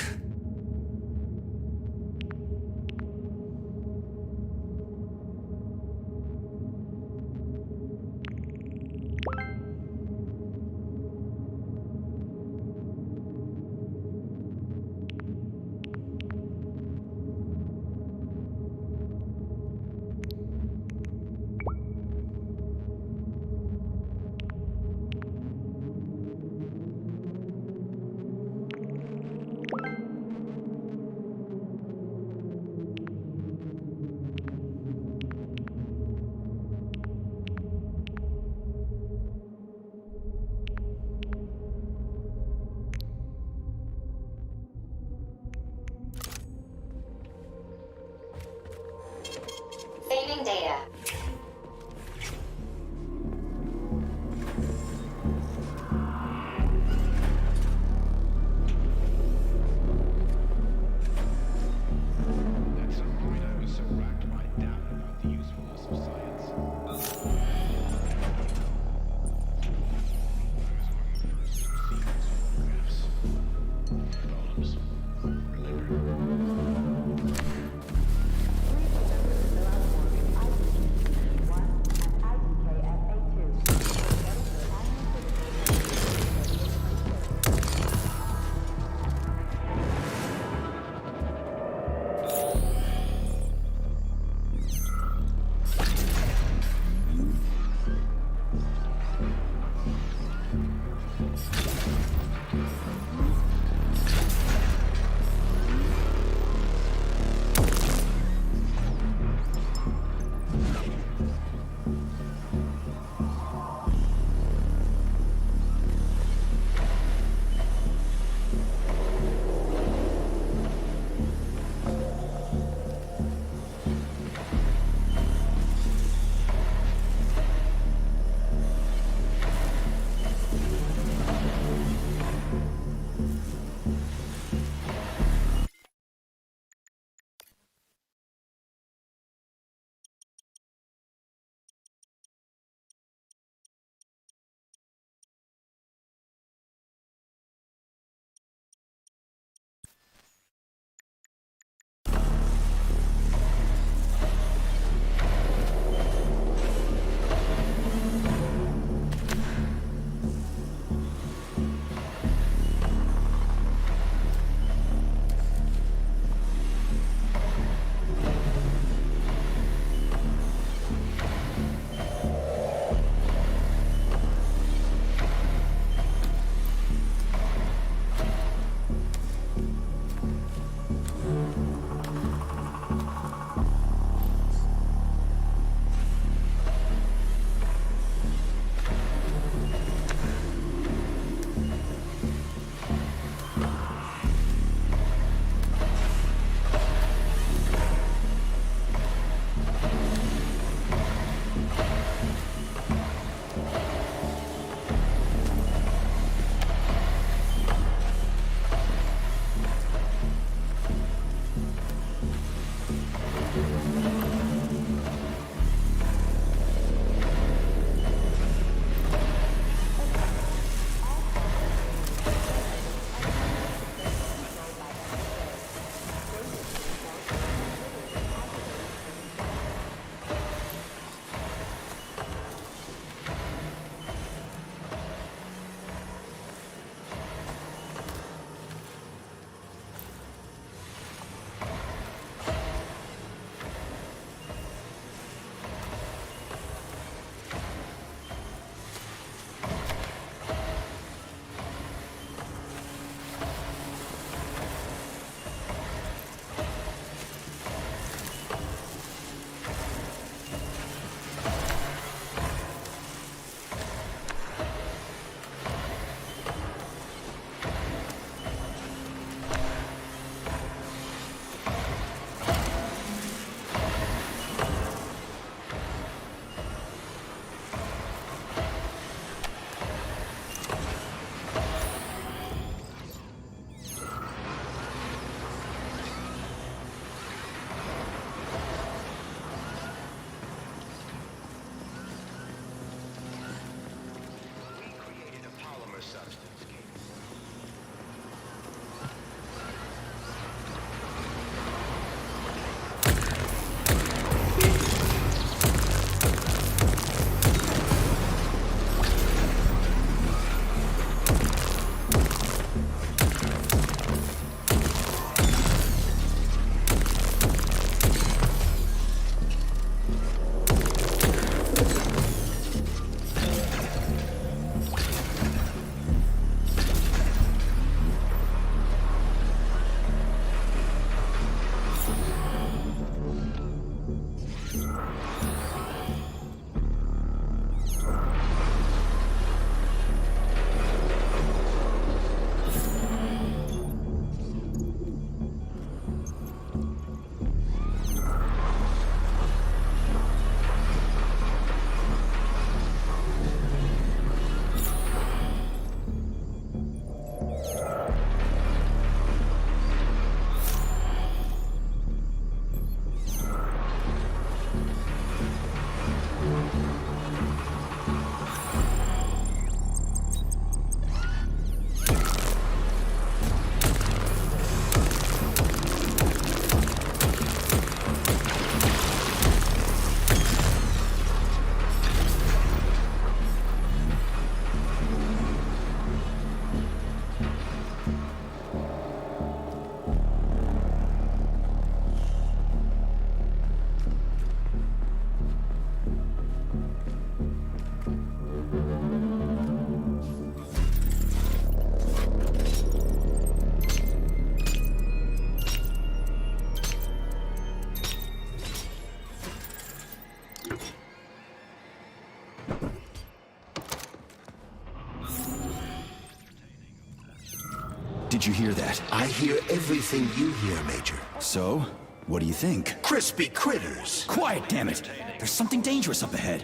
did you hear that? I hear everything you hear, Major. So, what do you think? Crispy critters. Quiet, damn it! There's something dangerous up ahead.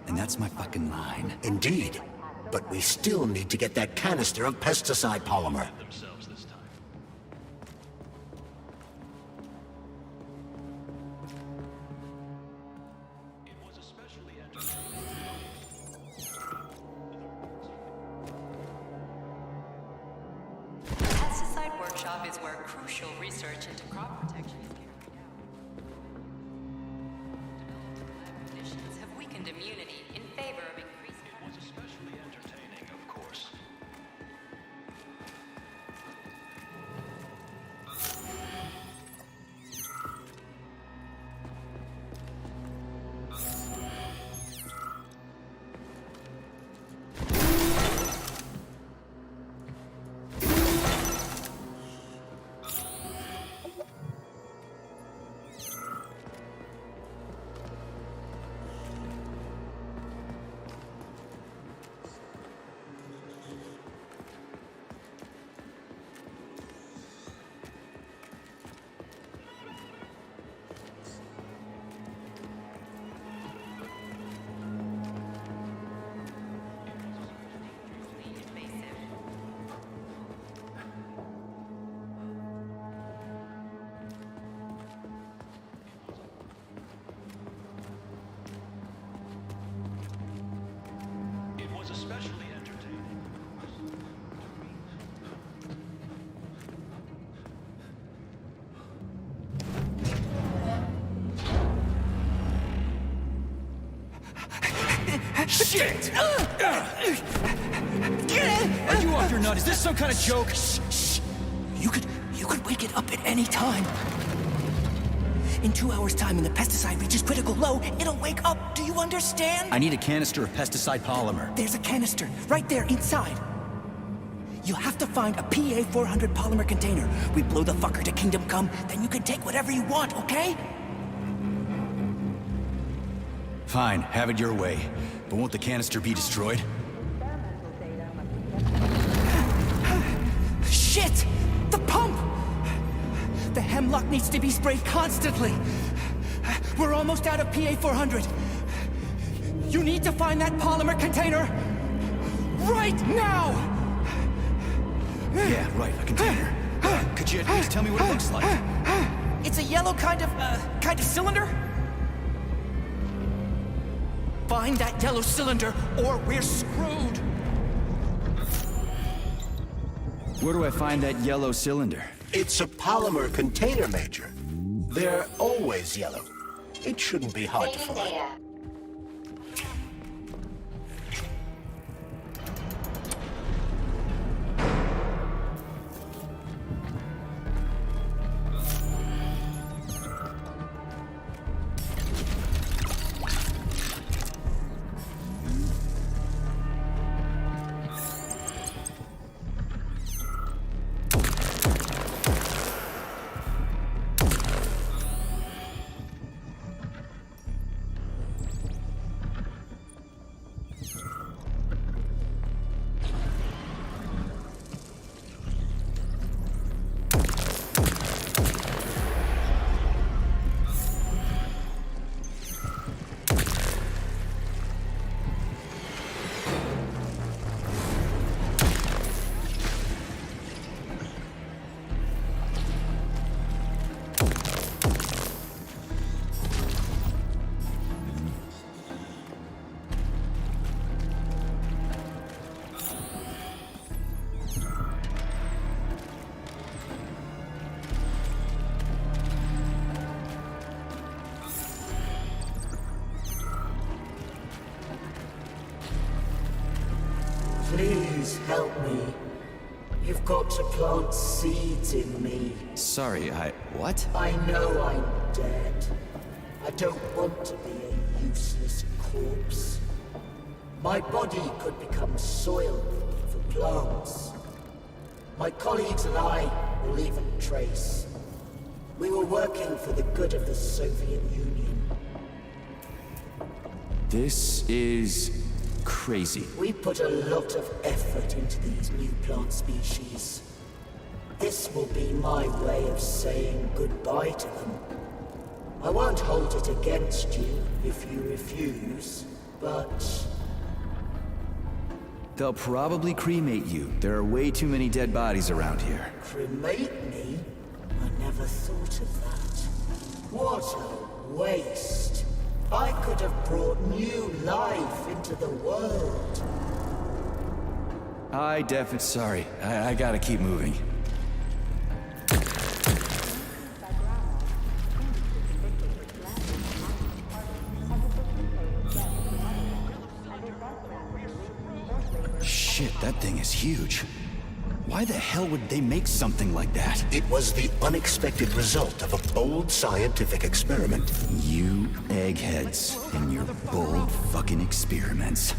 And that's my fucking line. Indeed. But we still need to get that canister of pesticide polymer. The pesticide workshop is where crucial research into crop protection is carried out. Developed lab conditions have weakened immunity in favor of increasing. It was especially entertaining, of course. It was especially entertaining. Shit! Are you off your nut? Is this some kind of joke? Shh. You could wake it up at any time. In 2 hours' time, when the pesticide reaches critical low, it'll wake up. Do you understand? I need a canister of pesticide polymer. There's a canister right there inside. You'll have to find a PA-400 polymer container. We blow the fucker to Kingdom Come, then you can take whatever you want, okay? Fine, have it your way. But won't the canister be destroyed? Shit! The pump! The hemlock needs to be sprayed constantly. We're almost out of PA-400. You need to find that polymer container right now! Yeah, right, a container. Could you at least tell me what it looks like? It's a yellow kind of cylinder? Find that yellow cylinder, or we're screwed! Where do I find that yellow cylinder? It's a polymer container, Major. They're always yellow. It shouldn't be hard to Saving find. data. Please help me. You've got to plant seeds in me. Sorry, what? I know I'm dead. I don't want to be a useless corpse. My body could become soil for plants. My colleagues and I will leave a trace. We were working for the good of the Soviet Union. This is crazy. We put a lot of effort into these new plant species. This will be my way of saying goodbye to them. I won't hold it against you if you refuse, but... They'll probably cremate you. There are way too many dead bodies around here. Cremate me? I never thought of that. What a waste. I could have brought new life into the world. Sorry. I gotta keep moving. Shit, that thing is huge. Why the hell would they make something like that? It was the unexpected result of a bold scientific experiment. You eggheads and your bold fucking experiments.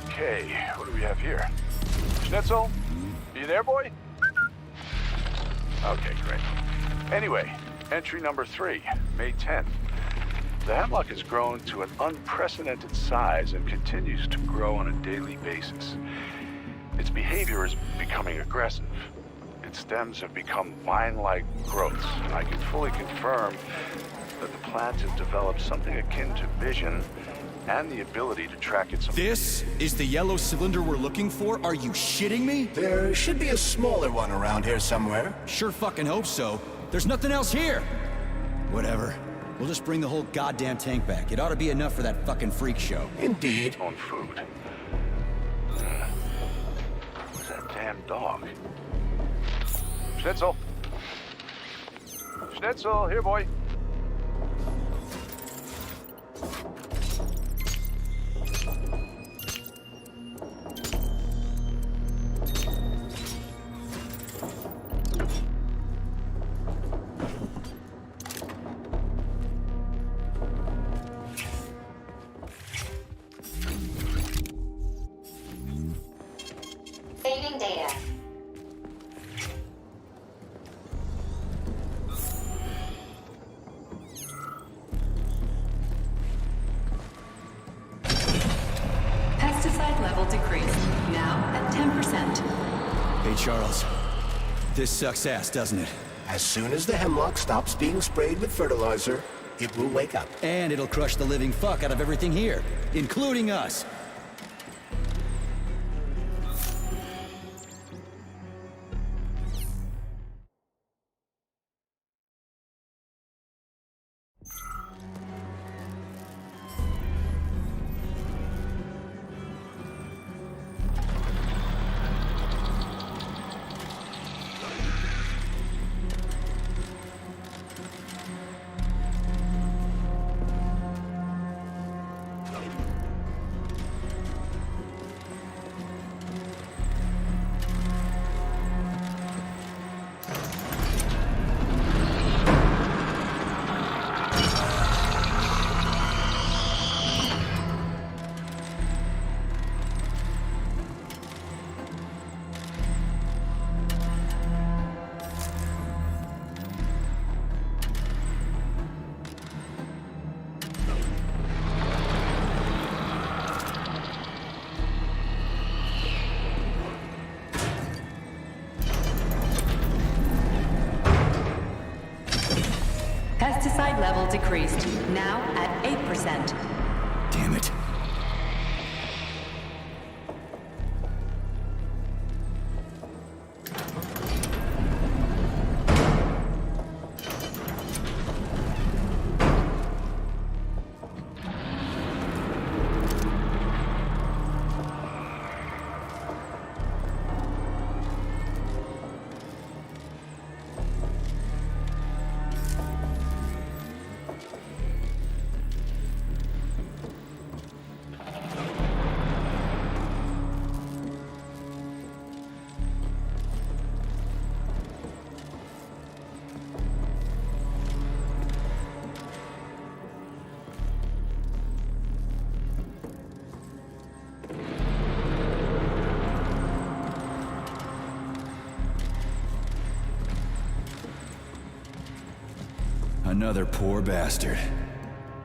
Okay, what do we have here? Schnitzel? You there, boy? Okay, great. Anyway, entry number 3, May 10th. The Hemlock has grown to an unprecedented size and continues to grow on a daily basis. Its behavior is becoming aggressive. Its stems have become vine-like growths, and I can fully confirm that the plant has developed something akin to vision and the ability to track its... This is the yellow cylinder we're looking for? Are you shitting me? There should be a smaller one around here somewhere. Sure fucking hope so. There's nothing else here. Whatever. We'll just bring the whole goddamn tank back. It ought to be enough for that fucking freak show. Indeed. On food. Where's that damn dog? Schnitzel? Schnitzel, here, boy. Saving data. Pesticide level decreased. Now at 10%. Hey, Charles. This sucks ass, doesn't it? As soon as the Hemlock stops being sprayed with fertilizer, it will wake up. And it'll crush the living fuck out of everything here, including us. Pesticide level decreased. Now at 8%. Damn it. Another poor bastard.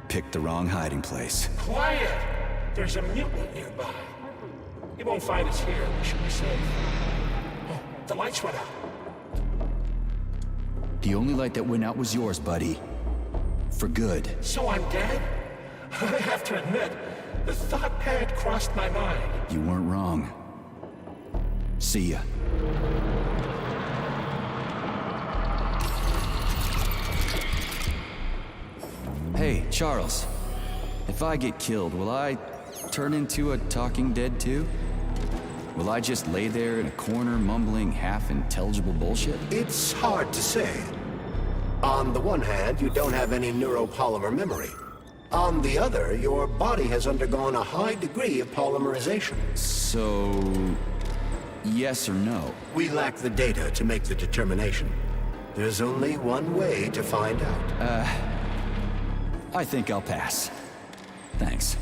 Picked the wrong hiding place. Quiet! There's a mutant nearby. He won't find us here. We should be safe. Oh, the lights went out. The only light that went out was yours, buddy. For good. So I'm dead? I have to admit, the thought had crossed my mind. You weren't wrong. See ya. Hey, Charles. If I get killed, will I turn into a talking dead too? Will I just lay there in a corner mumbling half-intelligible bullshit? It's hard to say. On the one hand, you don't have any neuropolymer memory. On the other, your body has undergone a high degree of polymerization. So... yes or no? We lack the data to make the determination. There's only one way to find out. I think I'll pass. Thanks.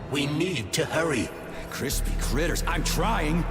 We need to hurry. Crispy critters, I'm trying!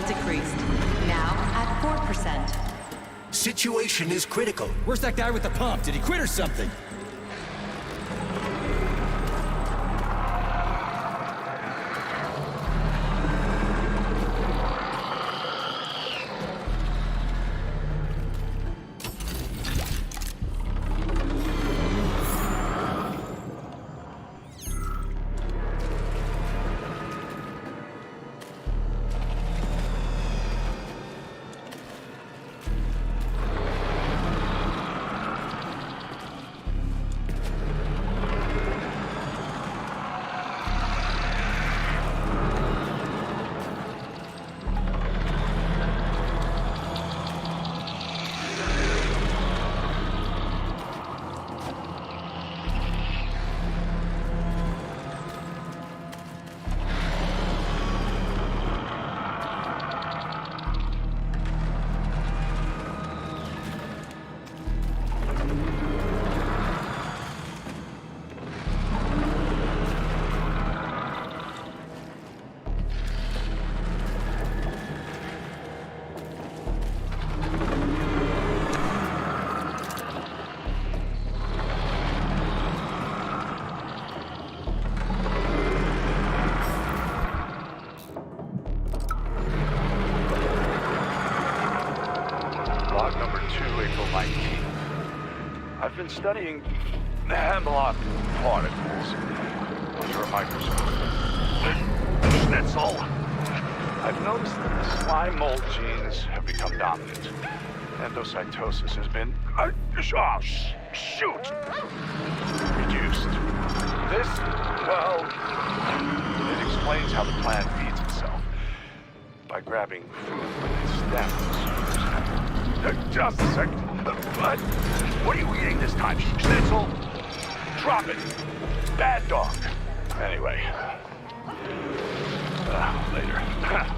decreased. Now at 4%. Situation is critical. Where's that guy with the pump? Did he quit or something? I've been studying the hemlock particles under a microscope. Schnitzel! I've noticed that the slime mold genes have become dominant. Endocytosis has been... shoot! Reduced. This, well, it explains how the plant feeds itself. By grabbing food with its stems. Just a second. What? What are you eating this time, Schnitzel? Drop it. Bad dog. Anyway. Later.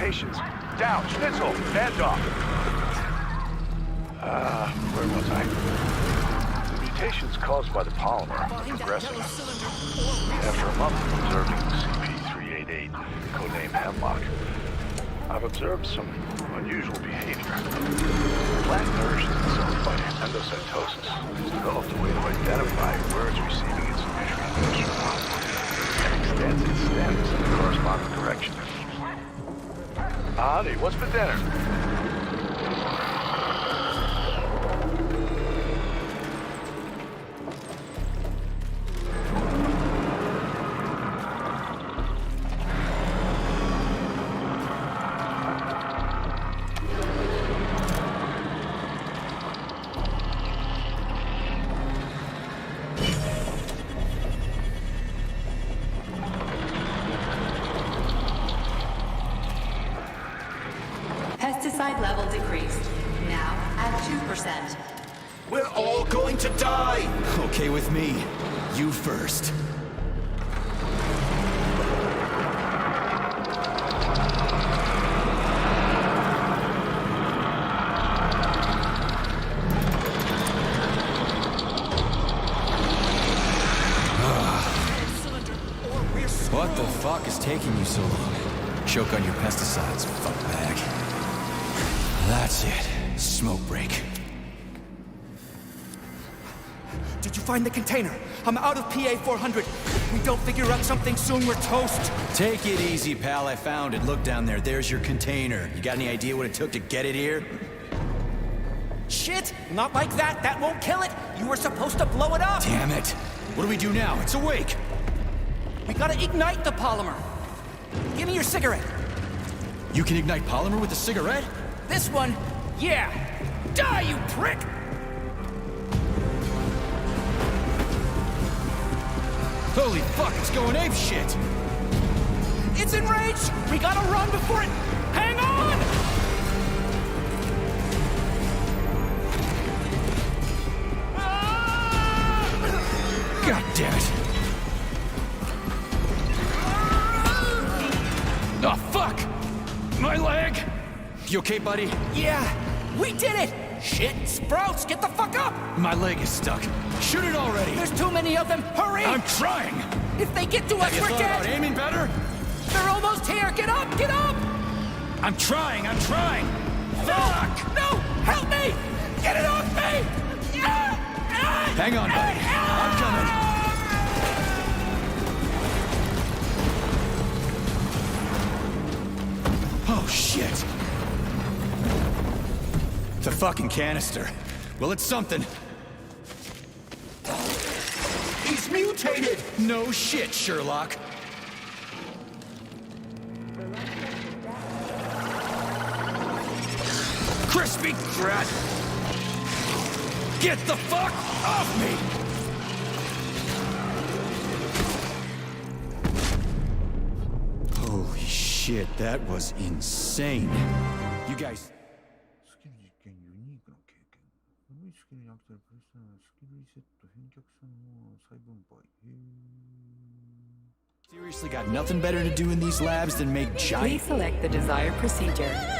mutations. Down, Schnitzel, hand off. Where was I? The mutations caused by the polymer are progressive. After a month of observing CP388, codenamed Hemlock, I've observed some unusual behavior. The plant nourishes itself by endocytosis. It's developed a way to identify where it's receiving its nutrients and extends its stems in the corresponding direction. Honey, what's for dinner? Pesticide level decreased. Now at 2%. We're all going to die! Okay with me. You first. What the fuck is taking you so long? Choke on your pesticides, fuckbag. That's it. Smoke break. Did you find the container? I'm out of PA 400. If we don't figure out something soon, we're toast. Take it easy, pal. I found it. Look down there. There's your container. You got any idea what it took to get it here? Shit! Not like that. That won't kill it. You were supposed to blow it up. Damn it. What do we do now? It's awake. We gotta ignite the polymer. Give me your cigarette. You can ignite polymer with a cigarette? This one? Yeah. Die, you prick! Holy fuck, it's going ape shit! It's enraged! We gotta run before it... Hang on! God damn it! Oh, fuck! My leg! You okay, buddy? Yeah, we did it! Shit, Sprouts, get the fuck up! My leg is stuck. Shoot it already! There's too many of them, hurry! I'm trying! If they get to us, Have we're you thought dead! about aiming better? They're almost here, get up, get up! I'm trying! Fuck! No! Help me! Get it off me! Hang on, buddy. I'm coming. Oh, shit. The fucking canister. Well, it's something. He's mutated! No shit, Sherlock. Crispy Grat! Get the fuck off me! Holy shit, that was insane. You guys... Seriously got nothing better to do in these labs than make giant... Please select the desired procedure.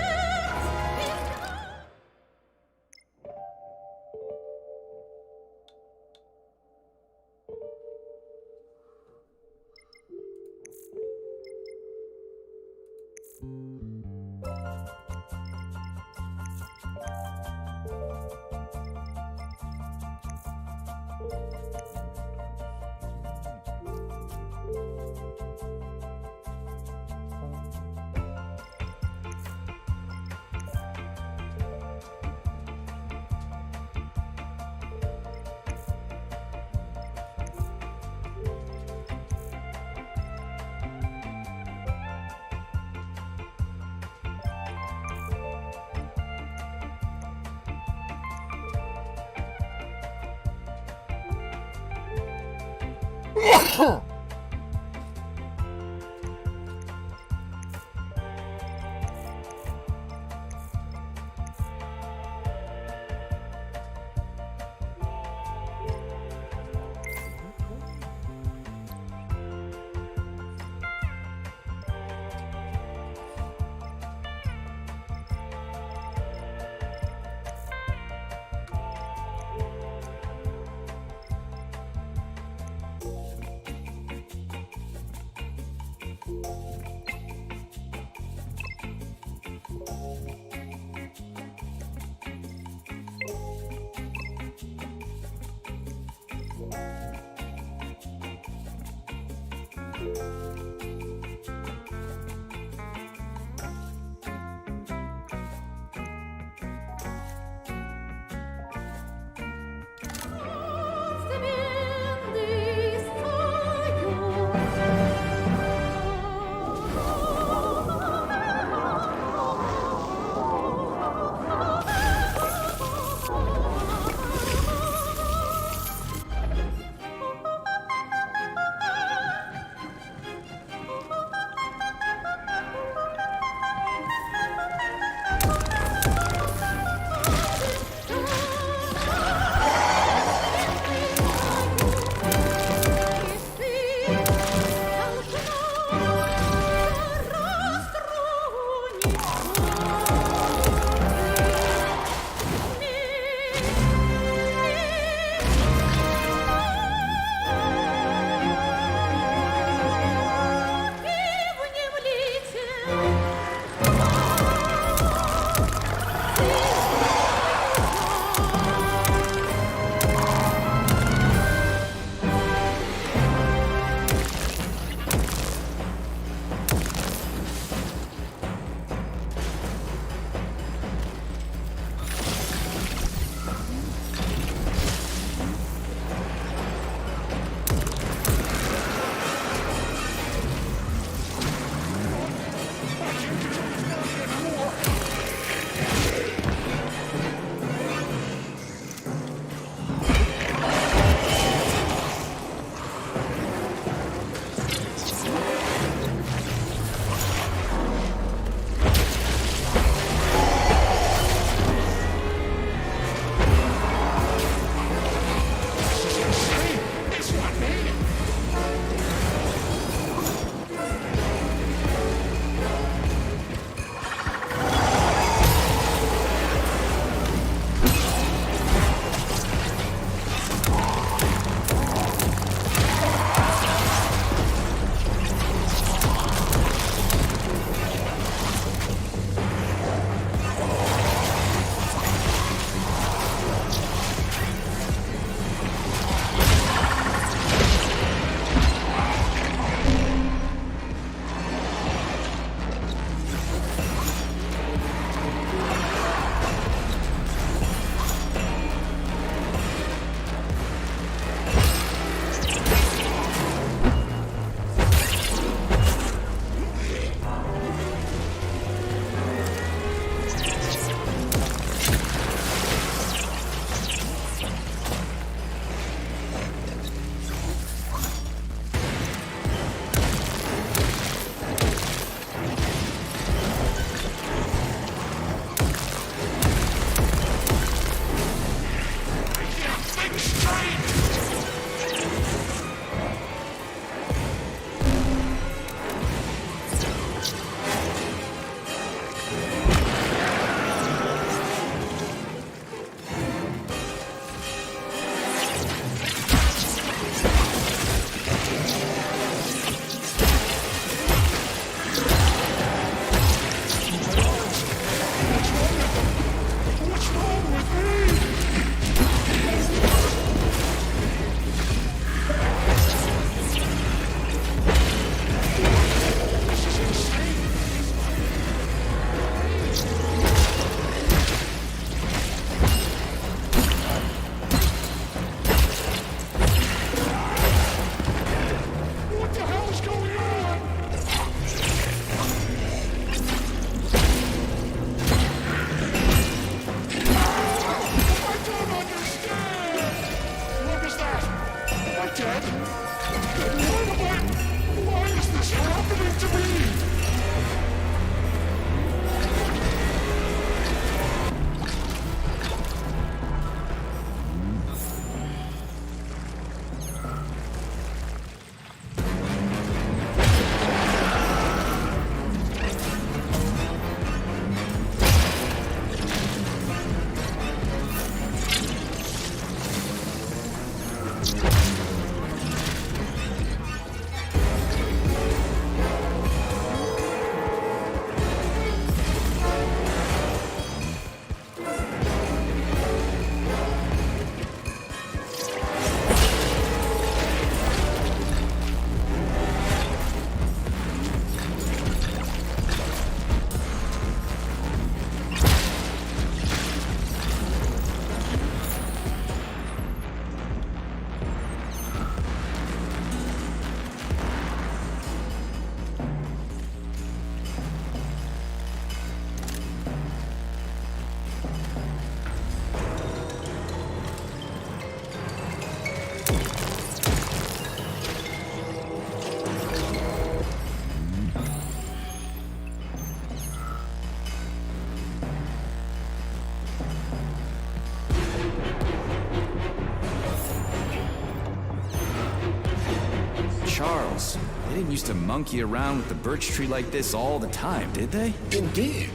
didn't used to monkey around with the birch tree like this all the time, did they? Indeed.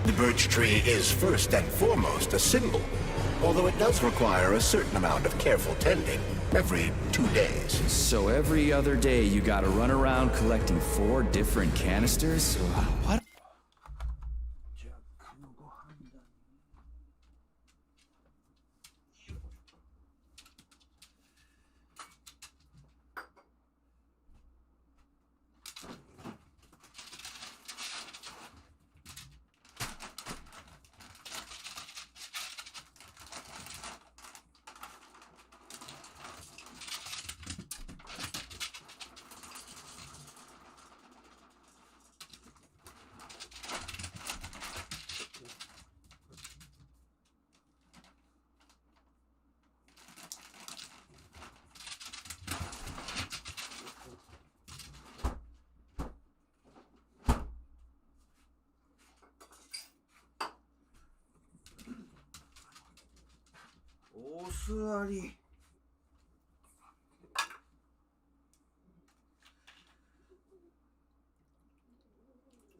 The birch tree is first and foremost a symbol, although it does require a certain amount of careful tending every 2 days. So every other day you gotta run around collecting 4 different canisters? What?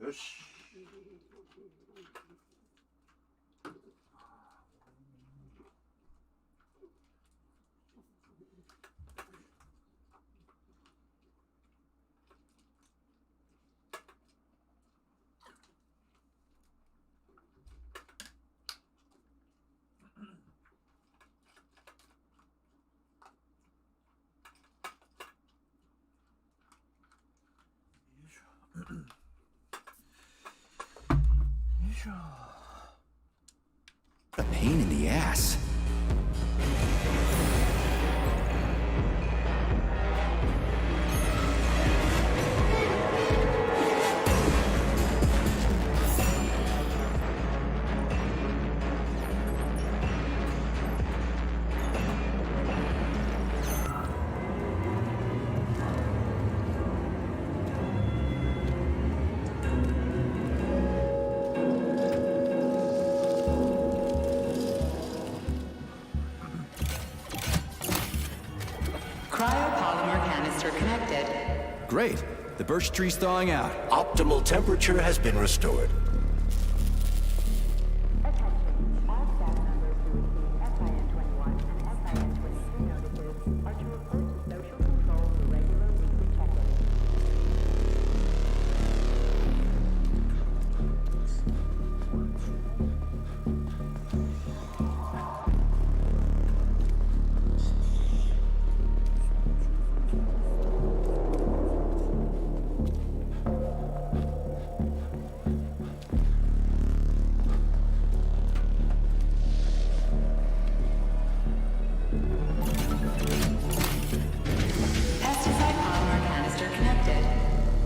よし。A pain in the ass. Cryopolymer canister connected. Great. The birch tree's thawing out. Optimal temperature has been restored.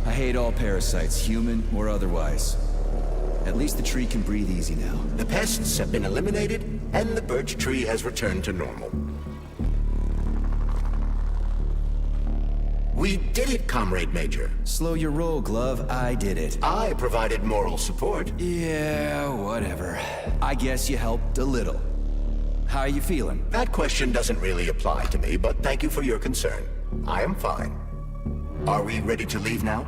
I hate all parasites, human or otherwise. At least the tree can breathe easy now. The pests have been eliminated, and the birch tree has returned to normal. We did it, Comrade Major. Slow your roll, Glove. I did it. I provided moral support. Yeah, whatever. I guess you helped a little. How are you feeling? That question doesn't really apply to me, but thank you for your concern. I am fine. Are we ready to leave now?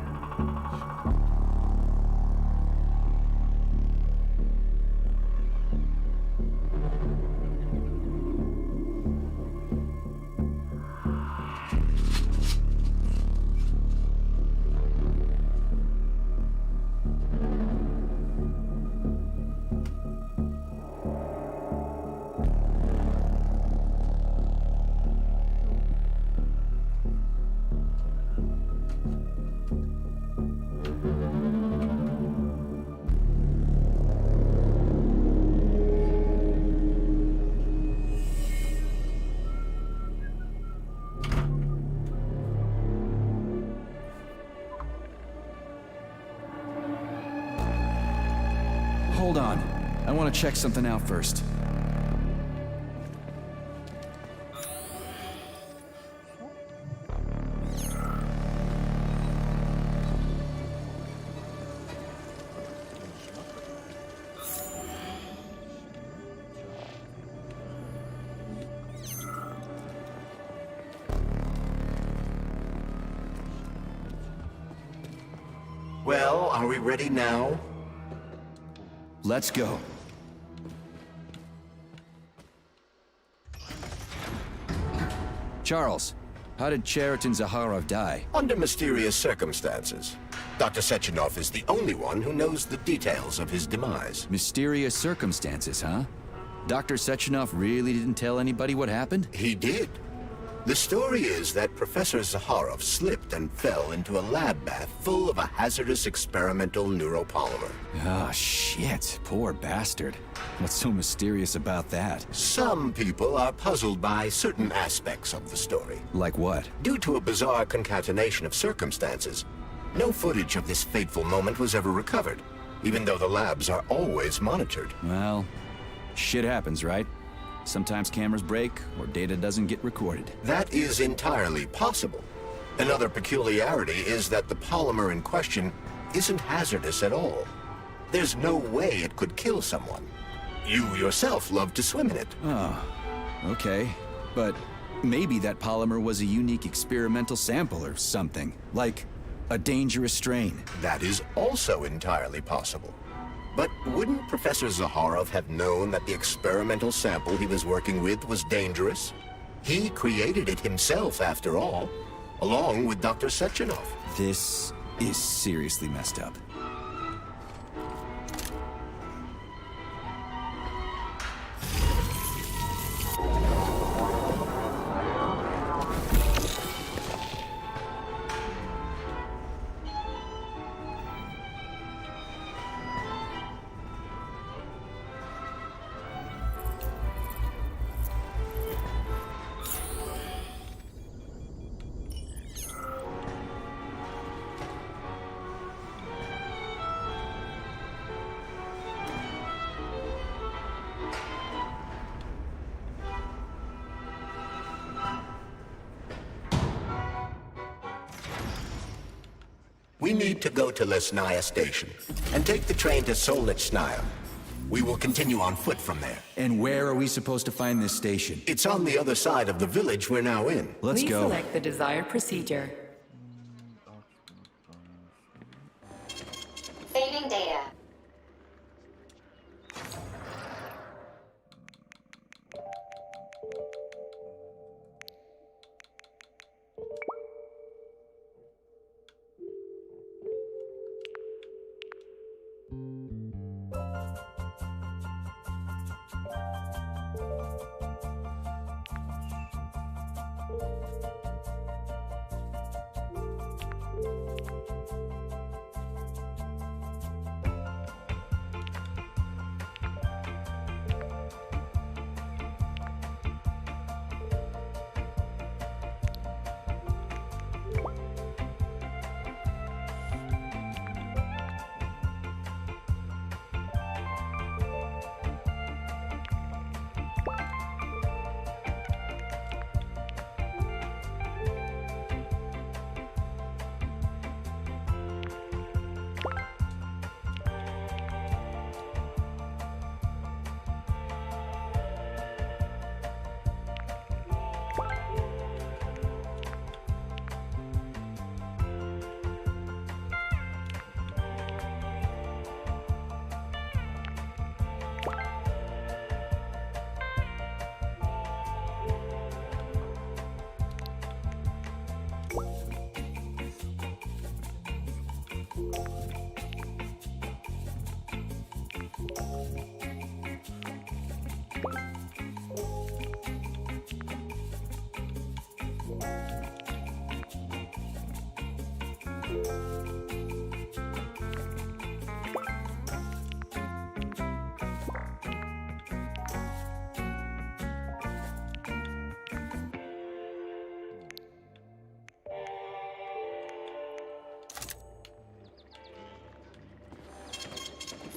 Hold on. I want to check something out first. Are we ready now? Let's go. Charles, how did Cheriton Zaharov die? Under mysterious circumstances. Dr. Sechenov is the only one who knows the details of his demise. Mysterious circumstances, huh? Dr. Sechenov really didn't tell anybody what happened? He did. The story is that Professor Zaharov slipped and fell into a lab bath full of a hazardous experimental neuropolymer. Oh, shit. Poor bastard. What's so mysterious about that? Some people are puzzled by certain aspects of the story. Like what? Due to a bizarre concatenation of circumstances, no footage of this fateful moment was ever recovered, even though the labs are always monitored. Well, shit happens, right? Sometimes cameras break, or data doesn't get recorded. That is entirely possible. Another peculiarity is that the polymer in question isn't hazardous at all. There's no way it could kill someone. You yourself love to swim in it. Oh, okay. But maybe that polymer was a unique experimental sample or something. Like a dangerous strain. That is also entirely possible. But wouldn't Professor Zaharov have known that the experimental sample he was working with was dangerous? He created it himself, after all, along with Dr. Sechenov. This is seriously messed up. We need to go to Lesnaya Station and take the train to Solnichnaya. We will continue on foot from there. And where are we supposed to find this station? It's on the other side of the village we're now in. Let's Please go. select the desired procedure. Saving data.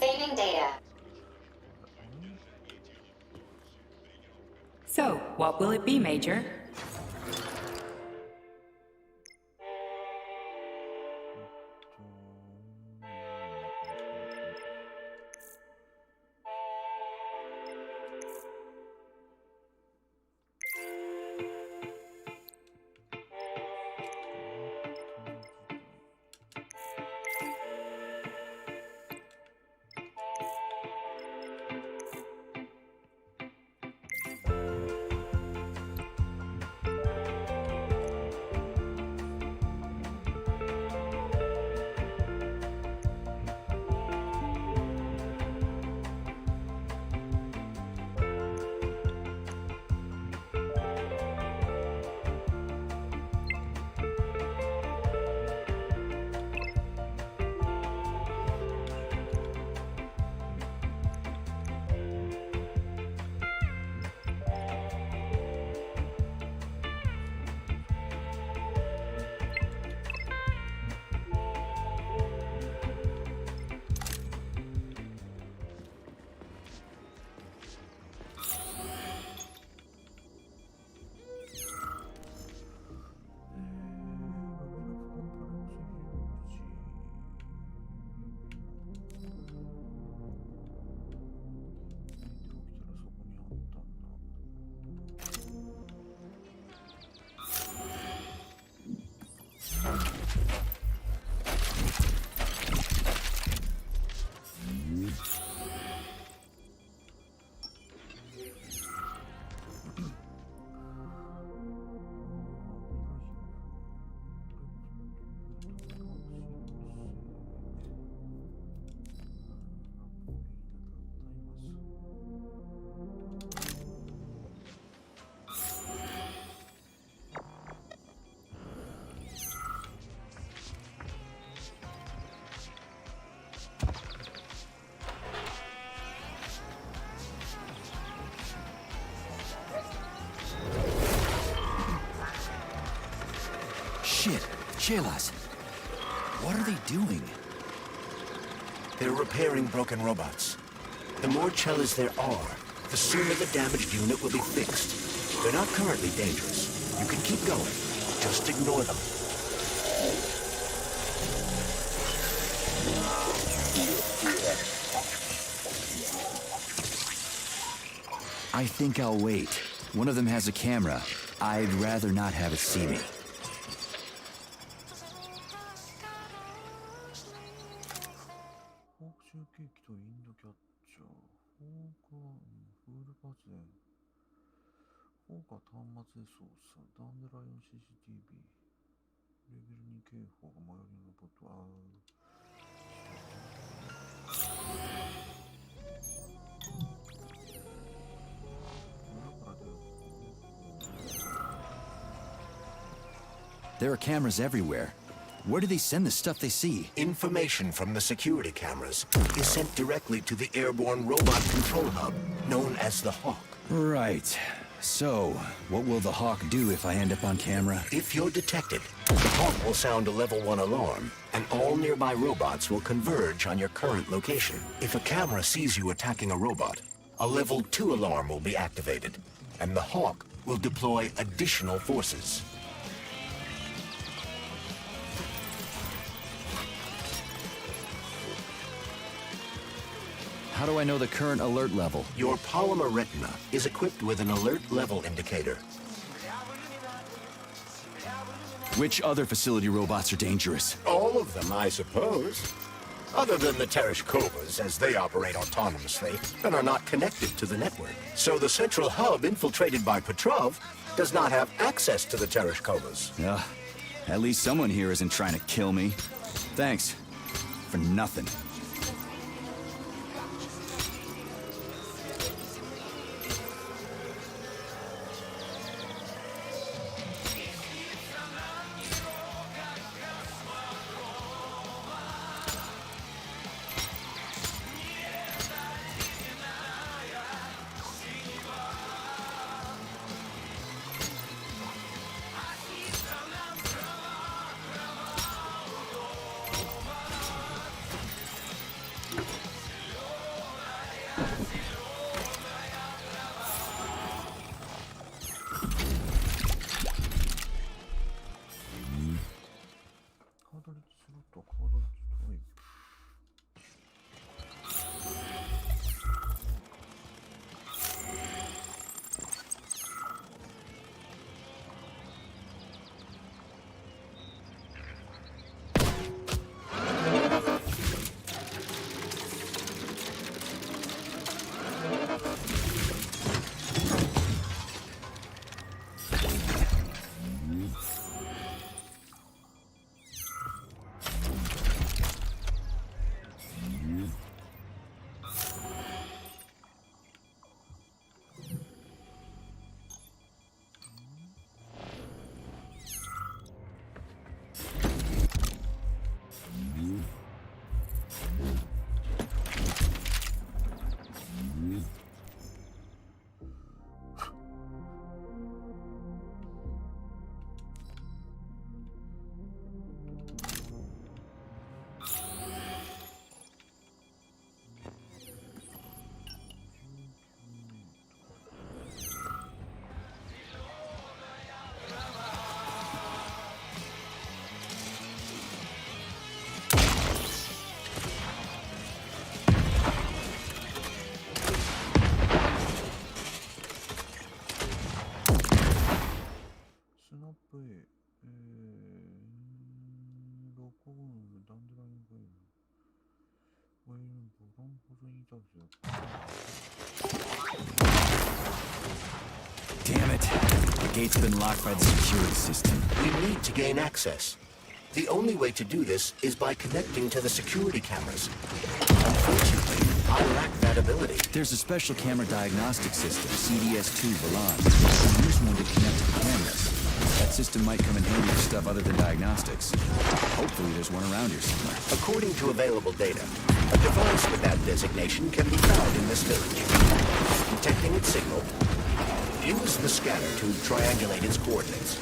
Saving data. So, what will it be, Major? Shit, Shelas. What are they doing? They're repairing broken robots. The more Chelas there are, the sooner the damaged unit will be fixed. They're not currently dangerous. You can keep going. Just ignore them. I think I'll wait. One of them has a camera. I'd rather not have it see me. There are cameras everywhere. Where do they send the stuff they see? Information from the security cameras is sent directly to the airborne robot control hub, known as the Hawk. Right. So, what will the Hawk do if I end up on camera? If you're detected, the Hawk will sound a level 1 alarm, and all nearby robots will converge on your current location. If a camera sees you attacking a robot, a level 2 alarm will be activated, and the Hawk will deploy additional forces. How do I know the current alert level? Your polymer retina is equipped with an alert level indicator. Which other facility robots are dangerous? All of them, I suppose. Other than the Tereshkovas, as they operate autonomously and are not connected to the network. So the central hub infiltrated by Petrov does not have access to the Tereshkovas. At least someone here isn't trying to kill me. Thanks. For nothing. Damn it. The gate's been locked by the security system. We need to gain access. The only way to do this is by connecting to the security cameras. Unfortunately, I lack that ability. There's a special camera diagnostic system, CDS-2 Velan. You can use one to connect to the cameras. That system might come in handy for stuff other than diagnostics. Hopefully there's one around here somewhere. According to available data, a device with that designation can be found in this village. Detecting its signal, use the scanner to triangulate its coordinates.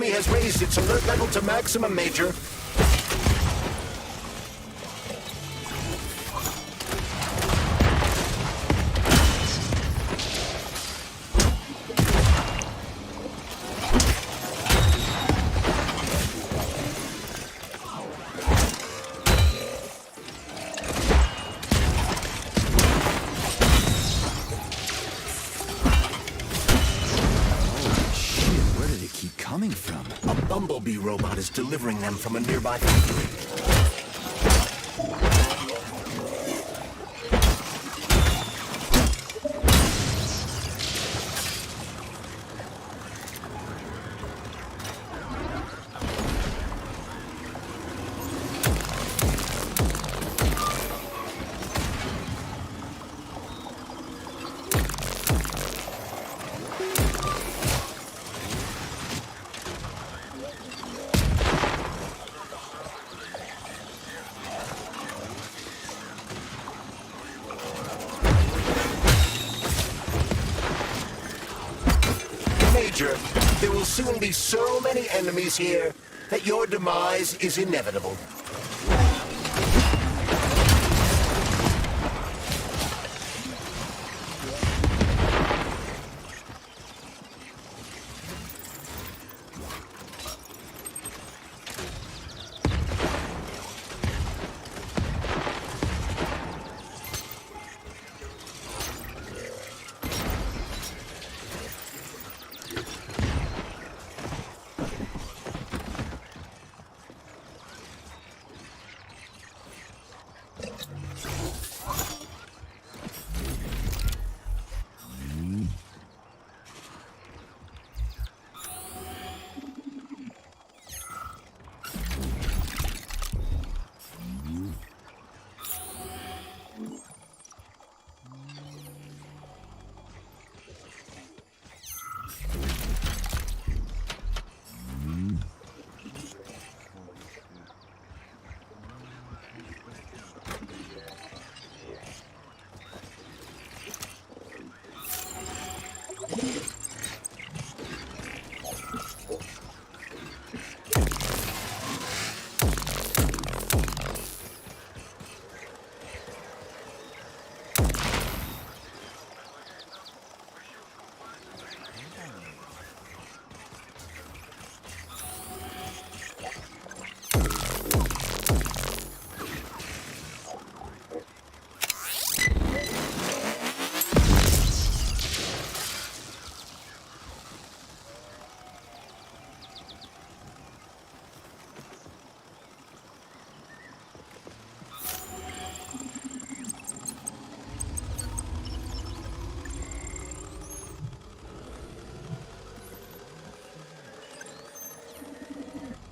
enemy has raised its alert level to maximum, Major. Coming from? A bumblebee robot is delivering them from a nearby factory. Major, there will soon be so many enemies here that your demise is inevitable.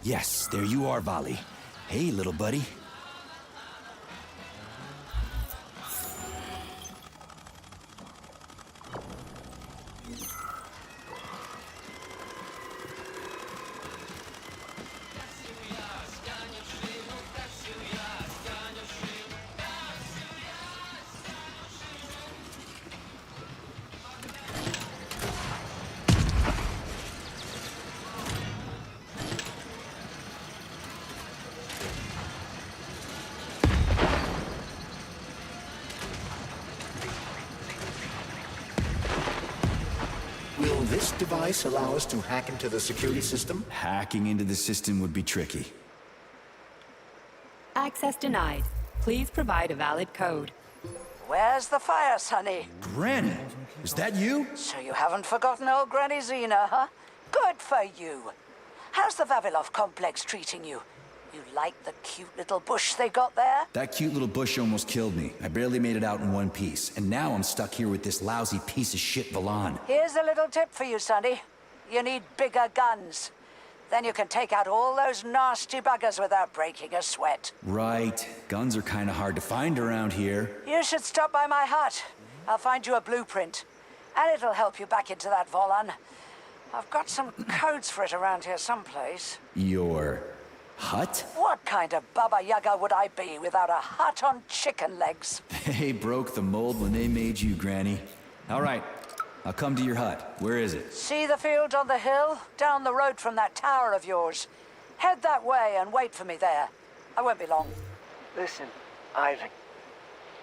Yes, there you are, Vali. Hey, little buddy. Will this device allow us to hack into the security system? Hacking into the system would be tricky. Access denied. Please provide a valid code. Where's the fire, Sonny? Granny, is that you? So you haven't forgotten old Granny Xena, huh? Good for you. How's the Vavilov complex treating you? You like the cute little bush they got there? That cute little bush almost killed me. I barely made it out in one piece. And now I'm stuck here with this lousy piece of shit Valan. Here's a little tip for you, Sonny. You need bigger guns. Then you can take out all those nasty buggers without breaking a sweat. Right. Guns are kind of hard to find around here. You should stop by my hut. I'll find you a blueprint. And it'll help you back into that Volan. I've got some codes for it around here someplace. Your hut? What kind of Baba Yaga would I be without a hut on chicken legs? They broke the mold when they made you, Granny. All right. I'll come to your hut. Where is it? See the field on the hill? Down the road from that tower of yours. Head that way and wait for me there. I won't be long. Listen, Ivan.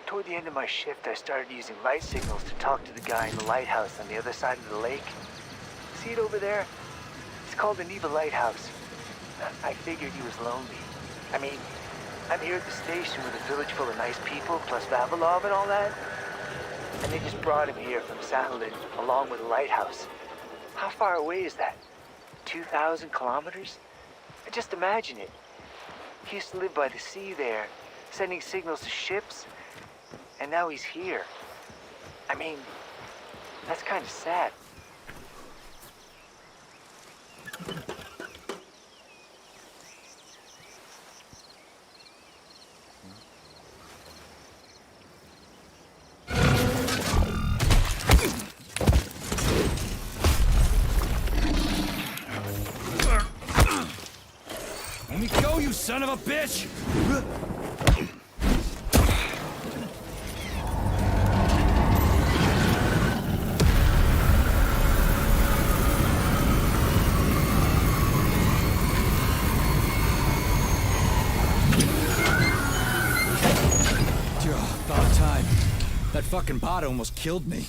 Toward the end of my shift, I started using light signals to talk to the guy in the lighthouse on the other side of the lake. See it over there? It's called the Neva Lighthouse. I figured he was lonely. I mean, I'm here at the station with a village full of nice people, plus Vavilov and all that. And they just brought him here from Sahalin, along with the lighthouse. How far away is that? 2,000 kilometers? Just imagine it. He used to live by the sea there, sending signals to ships, and now he's here. I mean, that's kind of sad. Let me go, you son of a bitch! About time. That fucking bot almost killed me.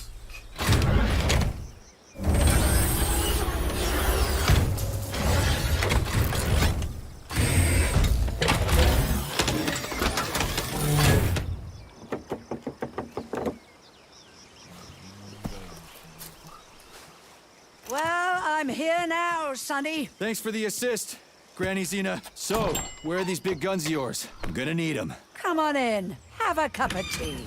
Well, I'm here now, Sonny. Thanks for the assist, Granny Xena. So, where are these big guns of yours? I'm gonna need them. Come on in. Have a cup of tea.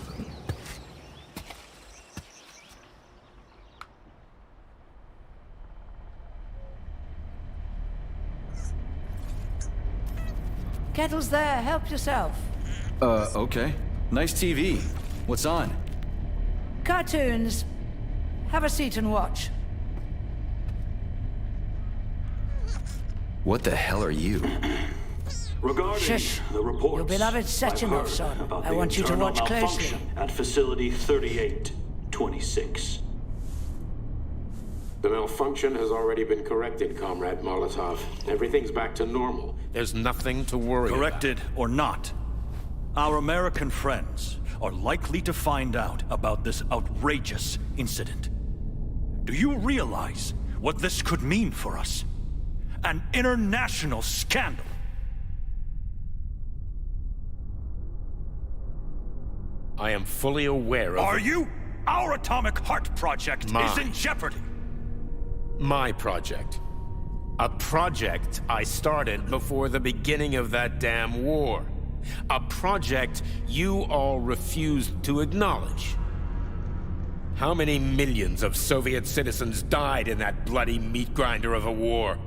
Kettle's there. Help yourself. Okay. Nice TV. What's on? Cartoons. Have a seat and watch. What the hell are you? Regarding Shush. the reports, Your beloved Sechenov, I've son. heard about I the want you to internal watch closely. malfunction at Facility 3826. The malfunction has already been corrected, Comrade Molotov. Everything's back to normal. There's nothing to worry about. Corrected or not, our American friends are likely to find out about this outrageous incident. Do you realize what this could mean for us? An international scandal. I am fully aware of... Are you? Our Atomic Heart project is in jeopardy. My project. A project I started before the beginning of that damn war. A project you all refused to acknowledge. How many millions of Soviet citizens died in that bloody meat grinder of a war?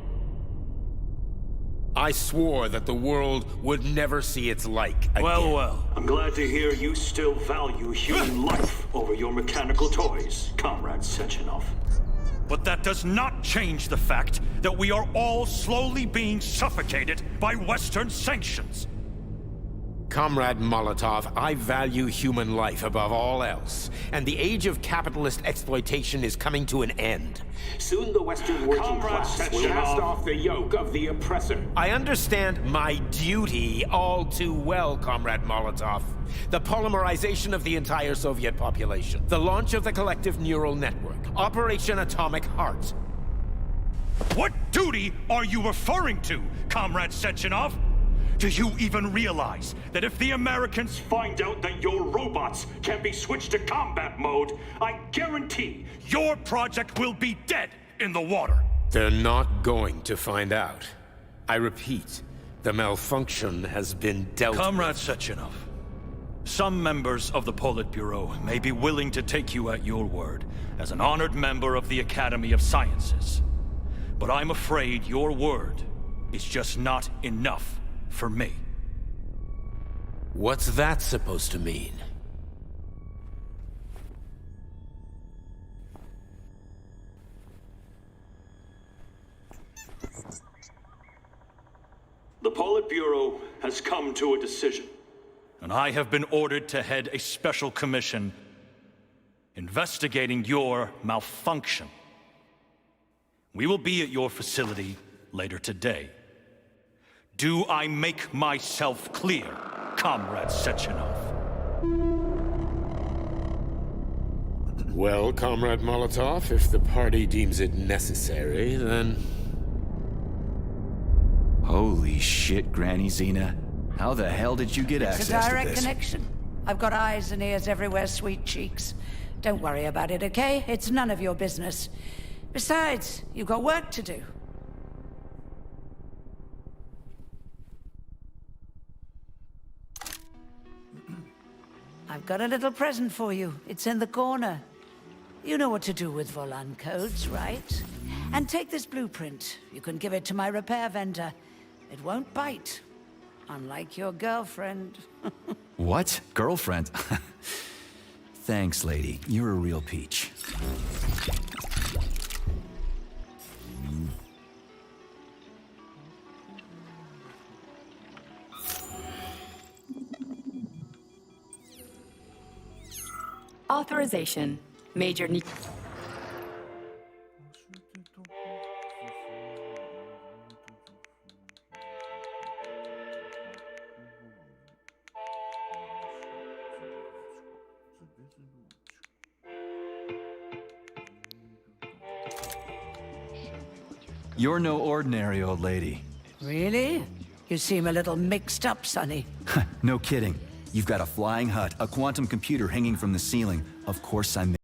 I swore that the world would never see its like again. Well. I'm glad to hear you still value human life over your mechanical toys, Comrade Sechenov. But that does not change the fact that we are all slowly being suffocated by Western sanctions. Comrade Molotov, I value human life above all else, and the age of capitalist exploitation is coming to an end. Soon the Western working class will cast off the yoke of the oppressor. I understand my duty all too well, Comrade Molotov. The polymerization of the entire Soviet population, the launch of the collective neural network, Operation Atomic Heart. What duty are you referring to, Comrade Sechenov? Do you even realize that if the Americans find out that your robots can be switched to combat mode, I guarantee your project will be dead in the water? They're not going to find out. I repeat, the malfunction has been dealt with. Comrade Sechenov, some members of the Politburo may be willing to take you at your word as an honored member of the Academy of Sciences. But I'm afraid your word is just not enough for me. What's that supposed to mean? The Politburo has come to a decision. And I have been ordered to head a special commission investigating your malfunction. We will be at your facility later today. Do I make myself clear, Comrade Sechenov? Well, Comrade Molotov, if the party deems it necessary, then... Holy shit, Granny Xena. How the hell did you get access It's to a this? direct connection. I've got eyes and ears everywhere, sweet cheeks. Don't worry about it, okay? It's none of your business. Besides, you've got work to do. I've got a little present for you. It's in the corner. You know what to do with Volan codes, right? And take this blueprint. You can give it to my repair vendor. It won't bite. Unlike your girlfriend. What? Girlfriend? Thanks, lady. You're a real peach. Authorization. Major Ni... You're no ordinary old lady. Really? You seem a little mixed up, Sonny. No kidding. You've got a flying hut, a quantum computer hanging from the ceiling. Of course I'm...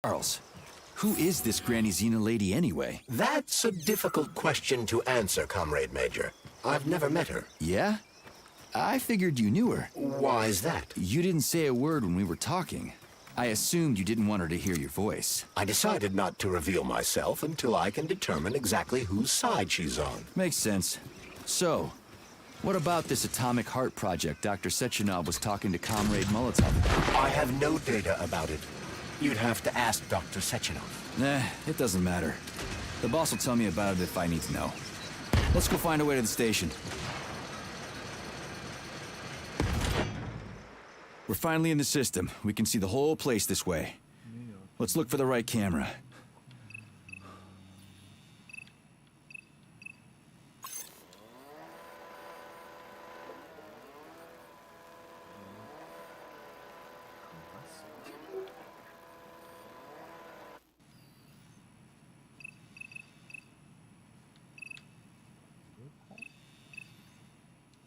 Charles, who is this Granny Xena lady anyway? That's a difficult question to answer, Comrade Major. I've never met her. Yeah? I figured you knew her. Why is that? You didn't say a word when we were talking. I assumed you didn't want her to hear your voice. I decided not to reveal myself until I can determine exactly whose side she's on. Makes sense. So, What about this atomic heart project Dr. Sechenov was talking to Comrade Molotov about? I have no data about it. You'd have to ask Dr. Sechenov. Nah, it doesn't matter. The boss will tell me about it if I need to know. Let's go find a way to the station. We're finally in the system. We can see the whole place this way. Let's look for the right camera.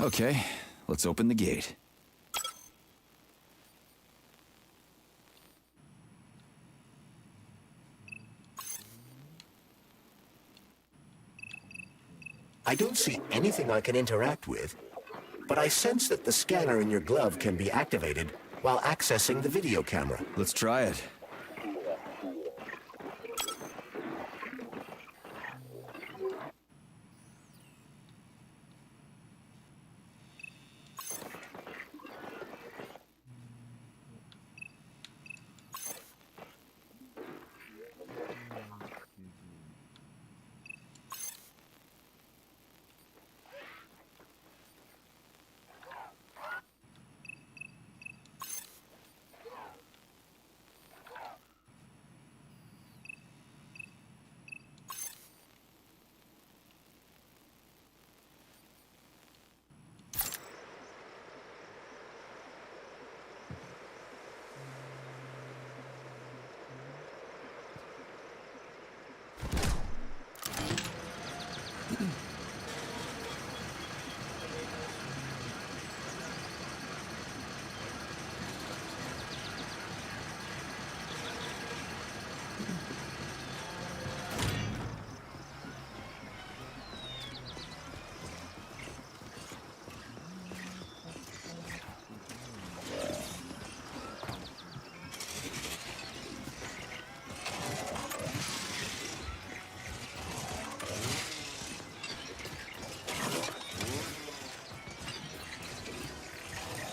Okay, let's open the gate. I don't see anything I can interact with, but I sense that the scanner in your glove can be activated while accessing the video camera. Let's try it.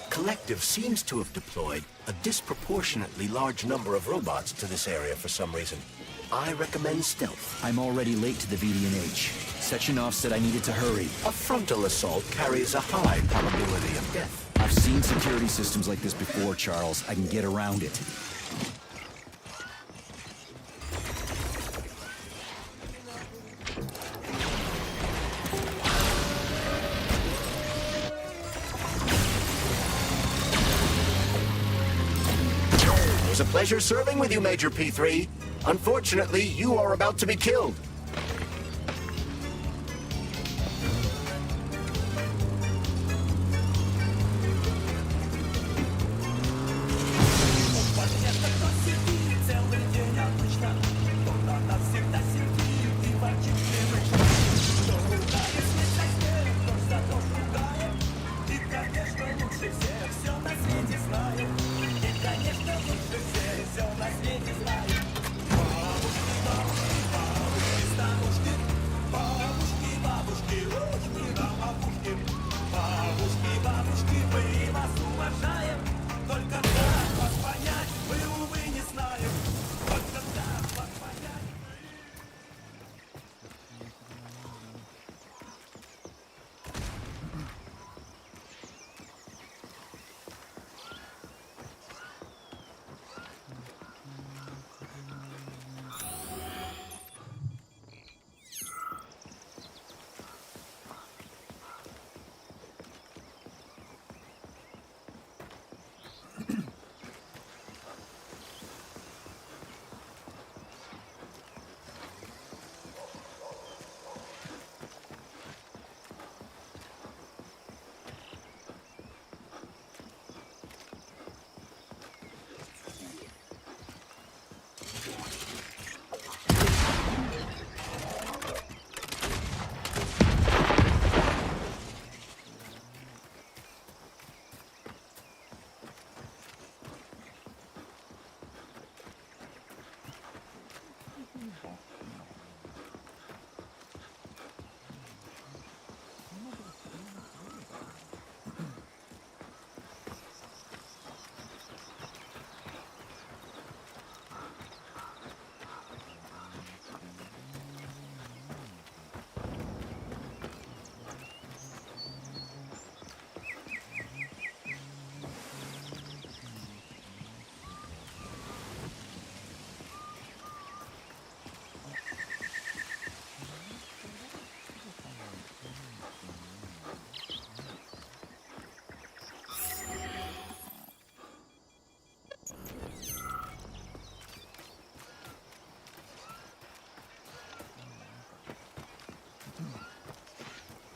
Collective seems to have deployed a disproportionately large number of robots to this area for some reason. I recommend stealth. I'm already late to the VD&H. Sechenov said I needed to hurry. A frontal assault carries a high probability of death. I've seen security systems like this before, Charles. I can get around it. It was a pleasure serving with you, Major P3. Unfortunately, you are about to be killed.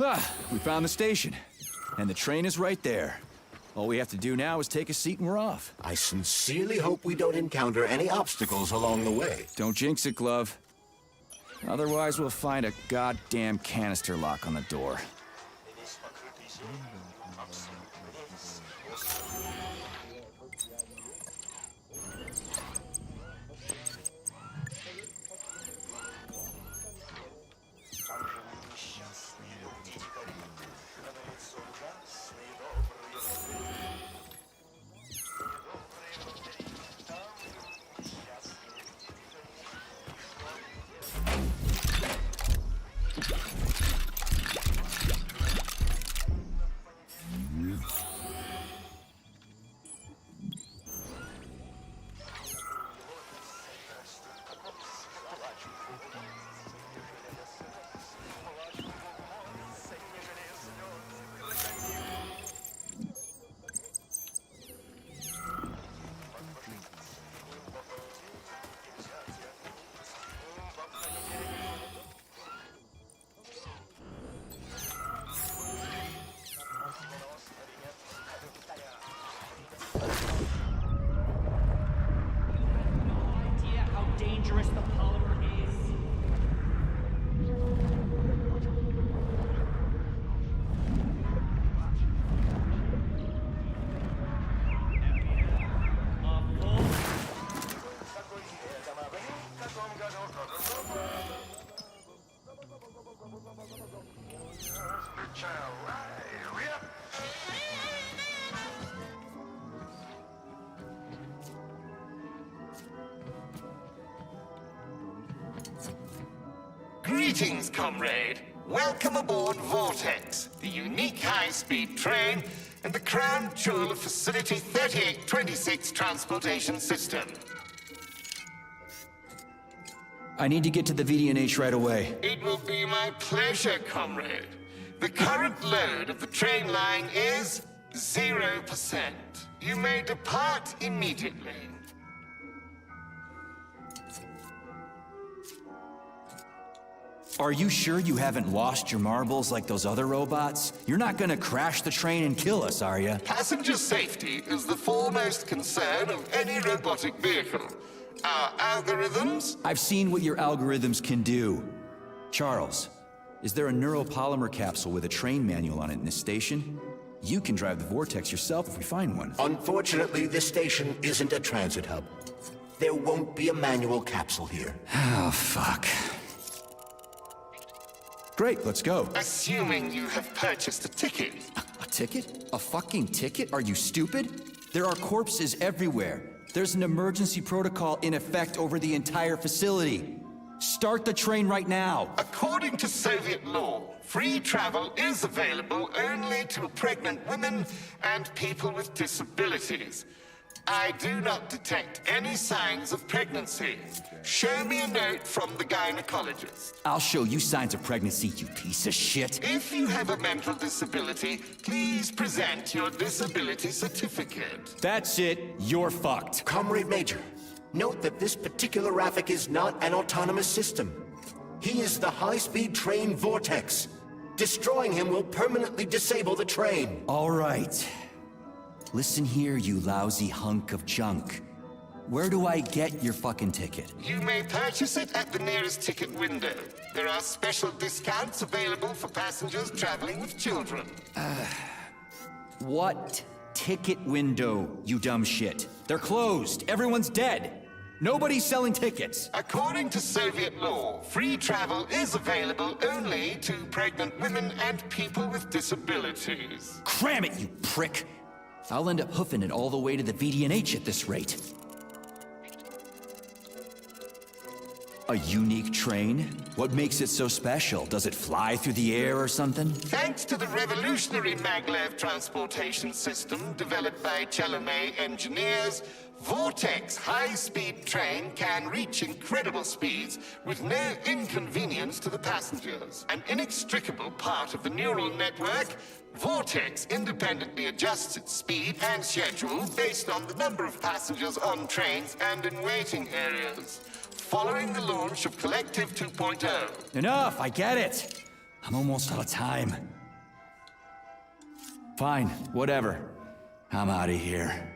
Ah, we found the station. And the train is right there. All we have to do now is take a seat and we're off. I sincerely hope we don't encounter any obstacles along the way. Don't jinx it, Glove. Otherwise, we'll find a goddamn canister lock on the door. Dangerous the polymer is. Greetings, comrade. Welcome aboard Vortex, the unique high-speed train and the crown jewel of Facility 3826 Transportation System. I need to get to the VDNH right away. It will be my pleasure, comrade. The current load of the train line is 0%. You may depart immediately. Are you sure you haven't lost your marbles like those other robots? You're not gonna crash the train and kill us, are you? Passenger safety is the foremost concern of any robotic vehicle. Our algorithms? I've seen what your algorithms can do. Charles, is there a neuropolymer capsule with a train manual on it in this station? You can drive the Vortex yourself if we find one. Unfortunately, this station isn't a transit hub. There won't be a manual capsule here. Oh, fuck. Great, let's go. Assuming you have purchased a ticket. A ticket? A fucking ticket? Are you stupid? There are corpses everywhere. There's an emergency protocol in effect over the entire facility. Start the train right now. According to Soviet law, free travel is available only to pregnant women and people with disabilities. I do not detect any signs of pregnancy. Show me a note from the gynecologist. I'll show you signs of pregnancy, you piece of shit. If you have a mental disability, please present your disability certificate. That's it. You're fucked. Comrade Major, note that this particular Raffic is not an autonomous system. He is the high-speed train Vortex. Destroying him will permanently disable the train. All right. Listen here, you lousy hunk of junk. Where do I get your fucking ticket? You may purchase it at the nearest ticket window. There are special discounts available for passengers traveling with children. What ticket window, you dumb shit? They're closed. Everyone's dead. Nobody's selling tickets. According to Soviet law, free travel is available only to pregnant women and people with disabilities. Cram it, you prick! I'll end up hoofing it all the way to the VDNH at this rate. A unique train? What makes it so special? Does it fly through the air or something? Thanks to the revolutionary maglev transportation system developed by Chalamet engineers, Vortex high-speed train can reach incredible speeds with no inconvenience to the passengers. An inextricable part of the neural network, Vortex independently adjusts its speed and schedule based on the number of passengers on trains and in waiting areas. Following the launch of Collective 2.0. Enough, I get it. I'm almost out of time. Fine, whatever. I'm out of here.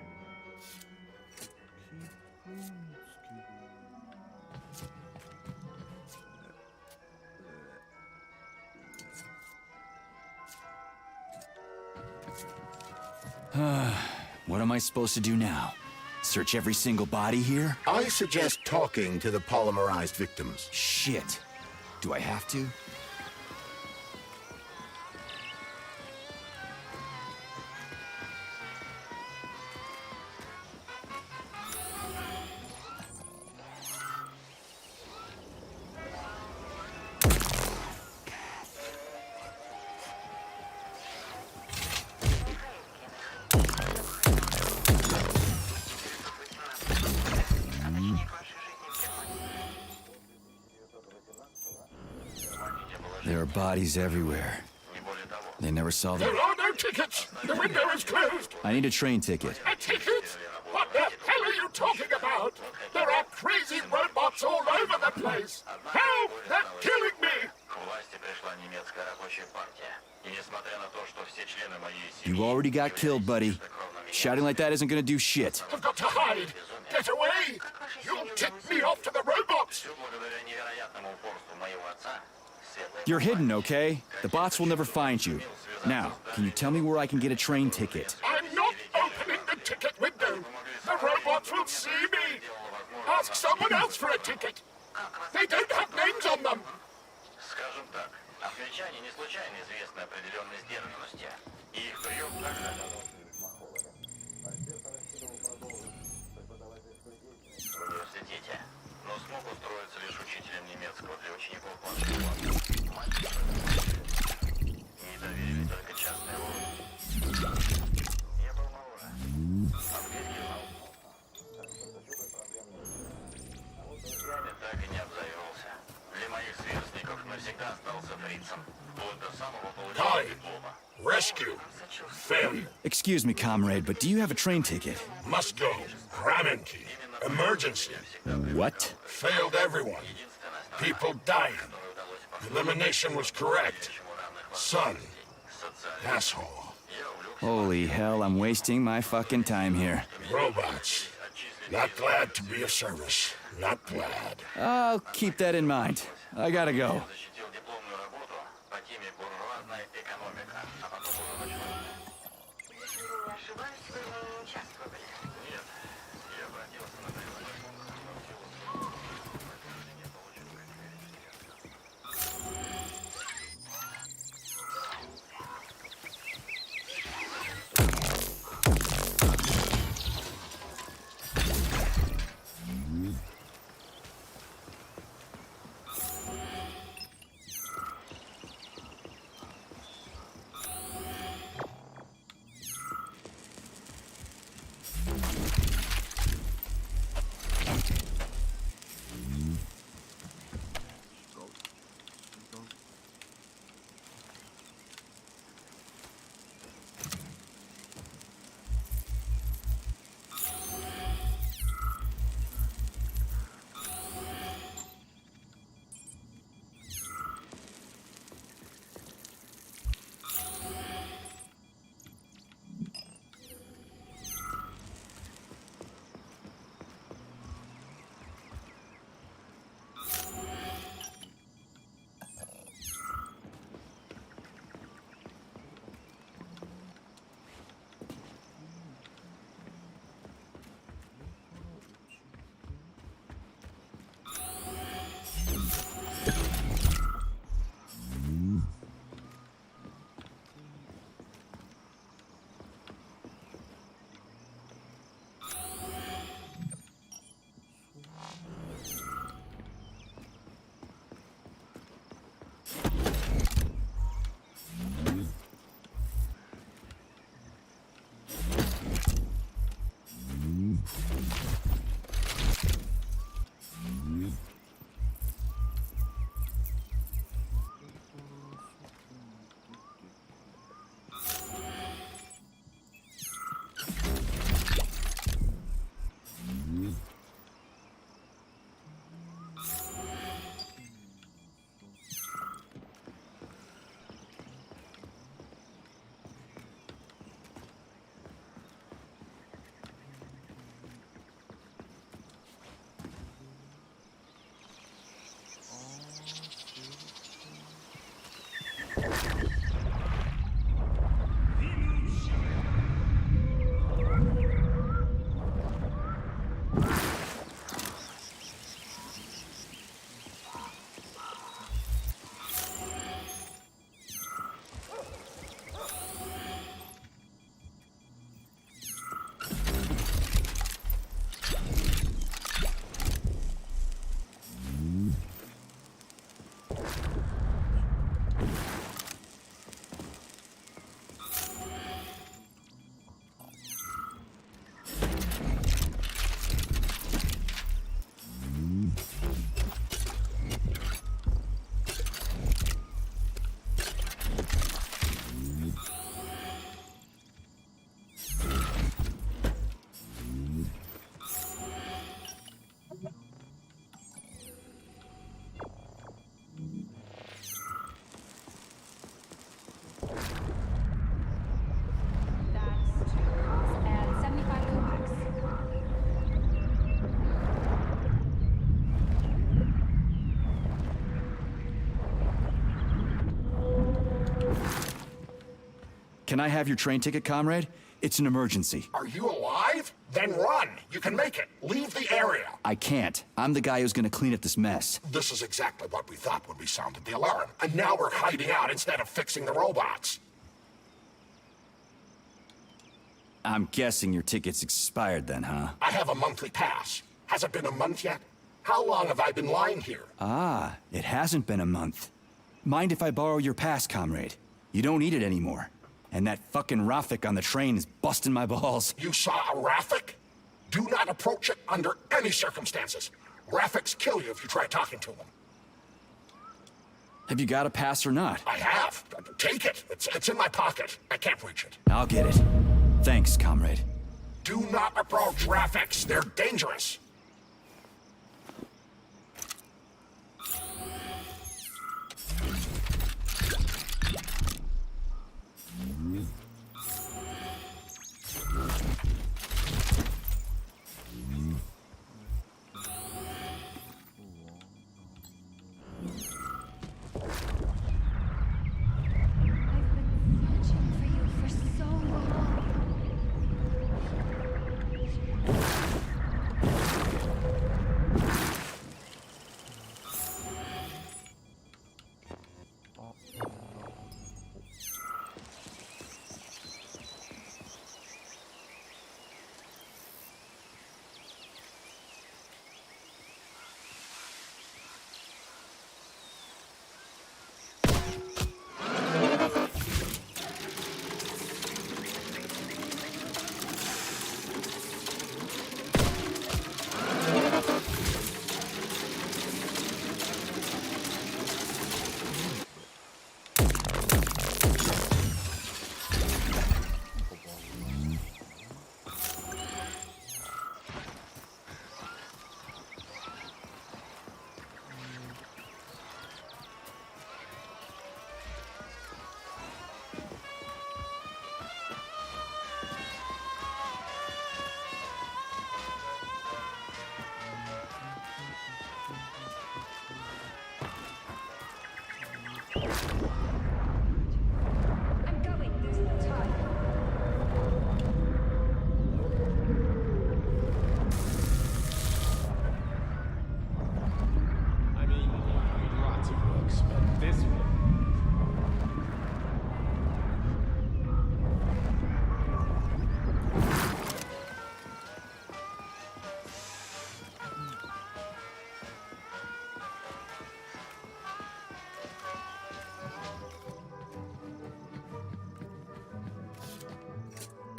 What am I supposed to do now? Search every single body here? I suggest talking to the polymerized victims. Shit. Do I have to? There are bodies everywhere. They never saw them. There are no tickets! The window is closed! I need a train ticket. A ticket? What the hell are you talking about? There are crazy robots all over the place! Help! They're killing me! You already got killed, buddy. Shouting like that isn't gonna do shit. I've got to hide! Get away! You'll tip me off to the robots! You're hidden, okay? The bots will never find you. Now, can you tell me where I can get a train ticket? I'm not opening the ticket window! The robots will see me! Ask someone else for a ticket! They don't have names on them! Kai, rescue. Failure. Excuse me, comrade, but do you have a train ticket? Must go. Ramen-key. Emergency. What? Failed everyone. People dying. Elimination was correct. Son. Asshole. Holy hell, I'm wasting my fucking time here. Robots. Not glad to be of service. Not glad. I'll keep that in mind. I gotta go. can I have your train ticket, comrade? It's an emergency. Are you alive? Then run. You can make it. Leave the area. I can't. I'm the guy who's gonna clean up this mess. This is exactly what we thought when we sounded the alarm. And now we're hiding out instead of fixing the robots. I'm guessing your ticket's expired then, huh? I have a monthly pass. Has it been a month yet? How long have I been lying here? Ah, it hasn't been a month. Mind if I borrow your pass, comrade? You don't need it anymore. And that fucking Rafik on the train is busting my balls. You saw a Rafik? Do not approach it under any circumstances. Rafiks kill you if you try talking to them. Have you got a pass or not? I have. Take it. It's in my pocket. I can't reach it. I'll get it. Thanks, comrade. Do not approach Rafiks. They're dangerous.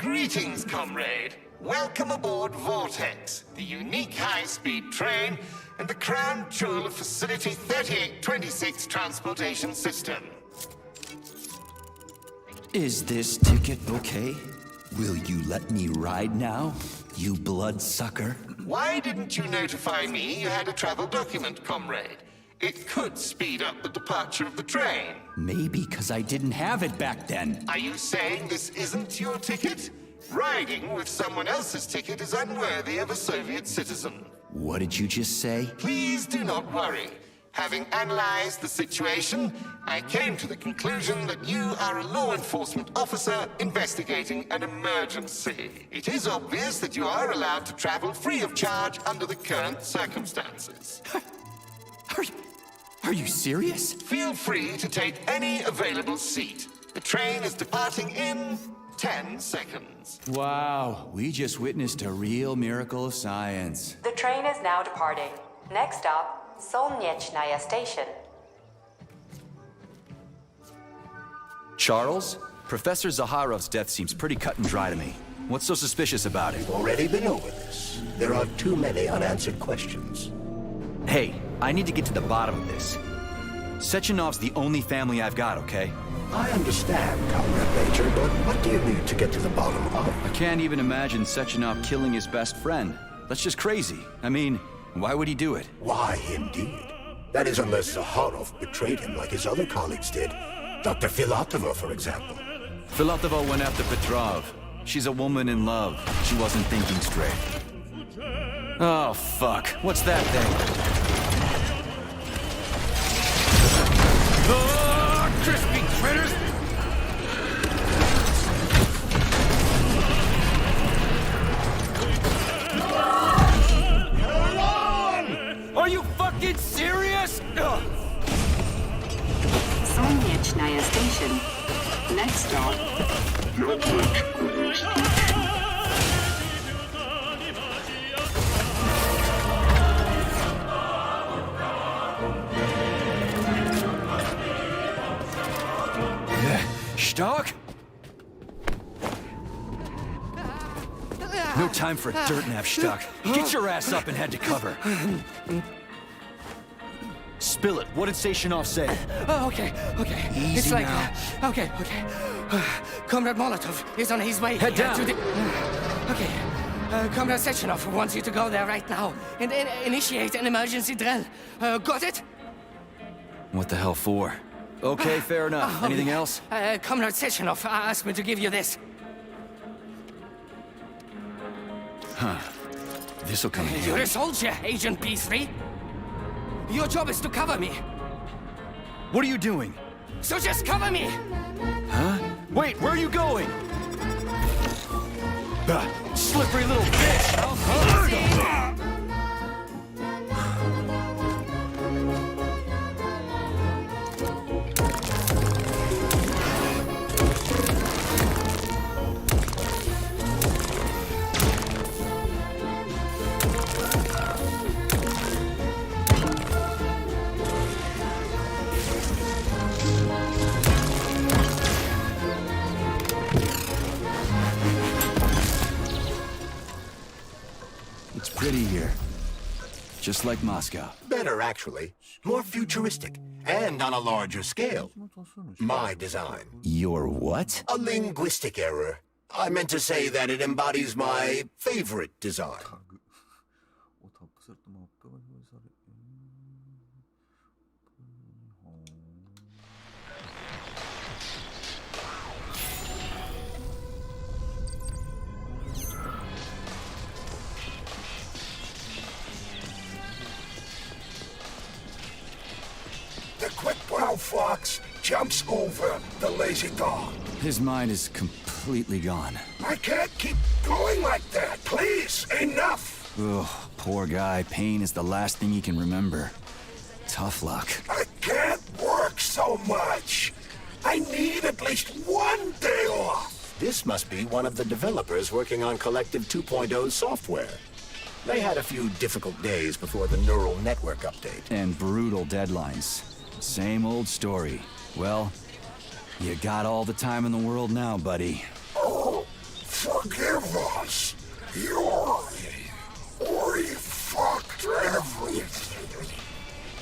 Greetings, comrade. Welcome aboard Vortex, the unique high-speed train and the crown jewel of Facility 3826 transportation system. Is this ticket okay? Will you let me ride now, you bloodsucker? Why didn't you notify me you had a travel document, comrade? It could speed up the departure of the train. Maybe because I didn't have it back then. Are you saying this isn't your ticket? Riding with someone else's ticket is unworthy of a Soviet citizen. What did you just say? Please do not worry. Having analyzed the situation, I came to the conclusion that you are a law enforcement officer investigating an emergency. It is obvious that you are allowed to travel free of charge under the current circumstances. Are you serious? Feel free to take any available seat. The train is departing in 10 seconds. Wow, we just witnessed a real miracle of science. The train is now departing. Next stop, Solnechnaya Station. Charles? Professor Zaharov's death seems pretty cut and dry to me. What's so suspicious about it? We've already been over this. There are too many unanswered questions. Hey, I need to get to the bottom of this. Sechenov's the only family I've got, okay? I understand, Comrade Major, but what do you need to get to the bottom of? I can't even imagine Sechenov killing his best friend. That's just crazy. I mean, why would he do it? Why, indeed. That is unless Zaharov betrayed him like his other colleagues did. Dr. Filatova, for example. Filatova went after Petrov. She's a woman in love. She wasn't thinking straight. Oh, fuck. What's that thing? Crispy critters! Stark? No time for a dirt nap, Stark. Get your ass up and head to cover. Spill it. What did Sashanov say? Okay. Easy it's like, now. Okay. Comrade Molotov is on his way. Head down. To the... Okay. Comrade Sechenov wants you to go there right now and initiate an emergency drill. Got it? What the hell for? Okay, fair enough. Anything else? Comrade Sechenov asked me to give you this. Huh. This'll come in You're handy. a soldier, Agent B3. Your job is to cover me. What are you doing? So just cover me! Huh? Wait, where are you going? Slippery little bitch! It's pretty here. Just like Moscow. Better, actually. More futuristic. And on a larger scale. My design. Your what? A linguistic error. I meant to say that it embodies my favorite design. The quick brown fox jumps over the lazy dog. His mind is completely gone. I can't keep going like that. Please, enough. Ugh, poor guy. Pain is the last thing he can remember. Tough luck. I can't work so much. I need at least one day off. This must be one of the developers working on Collective 2.0 software. They had a few difficult days before the neural network update. And brutal deadlines. Same old story. Well, you got all the time in the world now, buddy. Oh, forgive us. We fucked everything.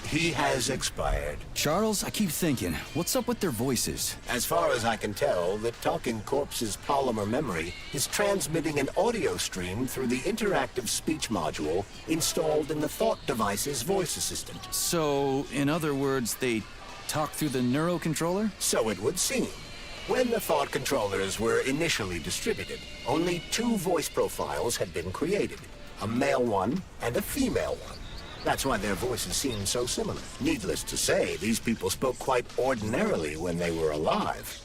He has expired. Charles, I keep thinking, what's up with their voices? As far as I can tell, the Talking Corpse's polymer memory is transmitting an audio stream through the interactive speech module installed in the Thought device's voice assistant. So, in other words, they talk through the neurocontroller? So it would seem. When the Thought controllers were initially distributed, only 2 voice profiles had been created, a male one and a female one. That's why their voices seem so similar. Needless to say, these people spoke quite ordinarily when they were alive.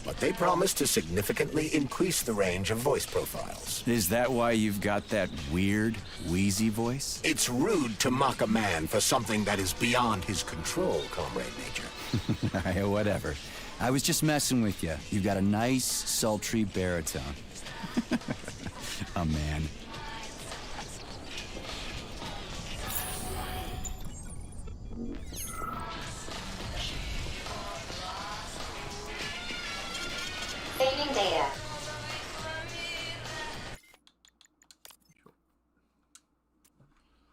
But they promised to significantly increase the range of voice profiles. Is that why you've got that weird, wheezy voice? It's rude to mock a man for something that is beyond his control, Comrade Major. Whatever. I was just messing with you. You've got a nice, sultry baritone. A man.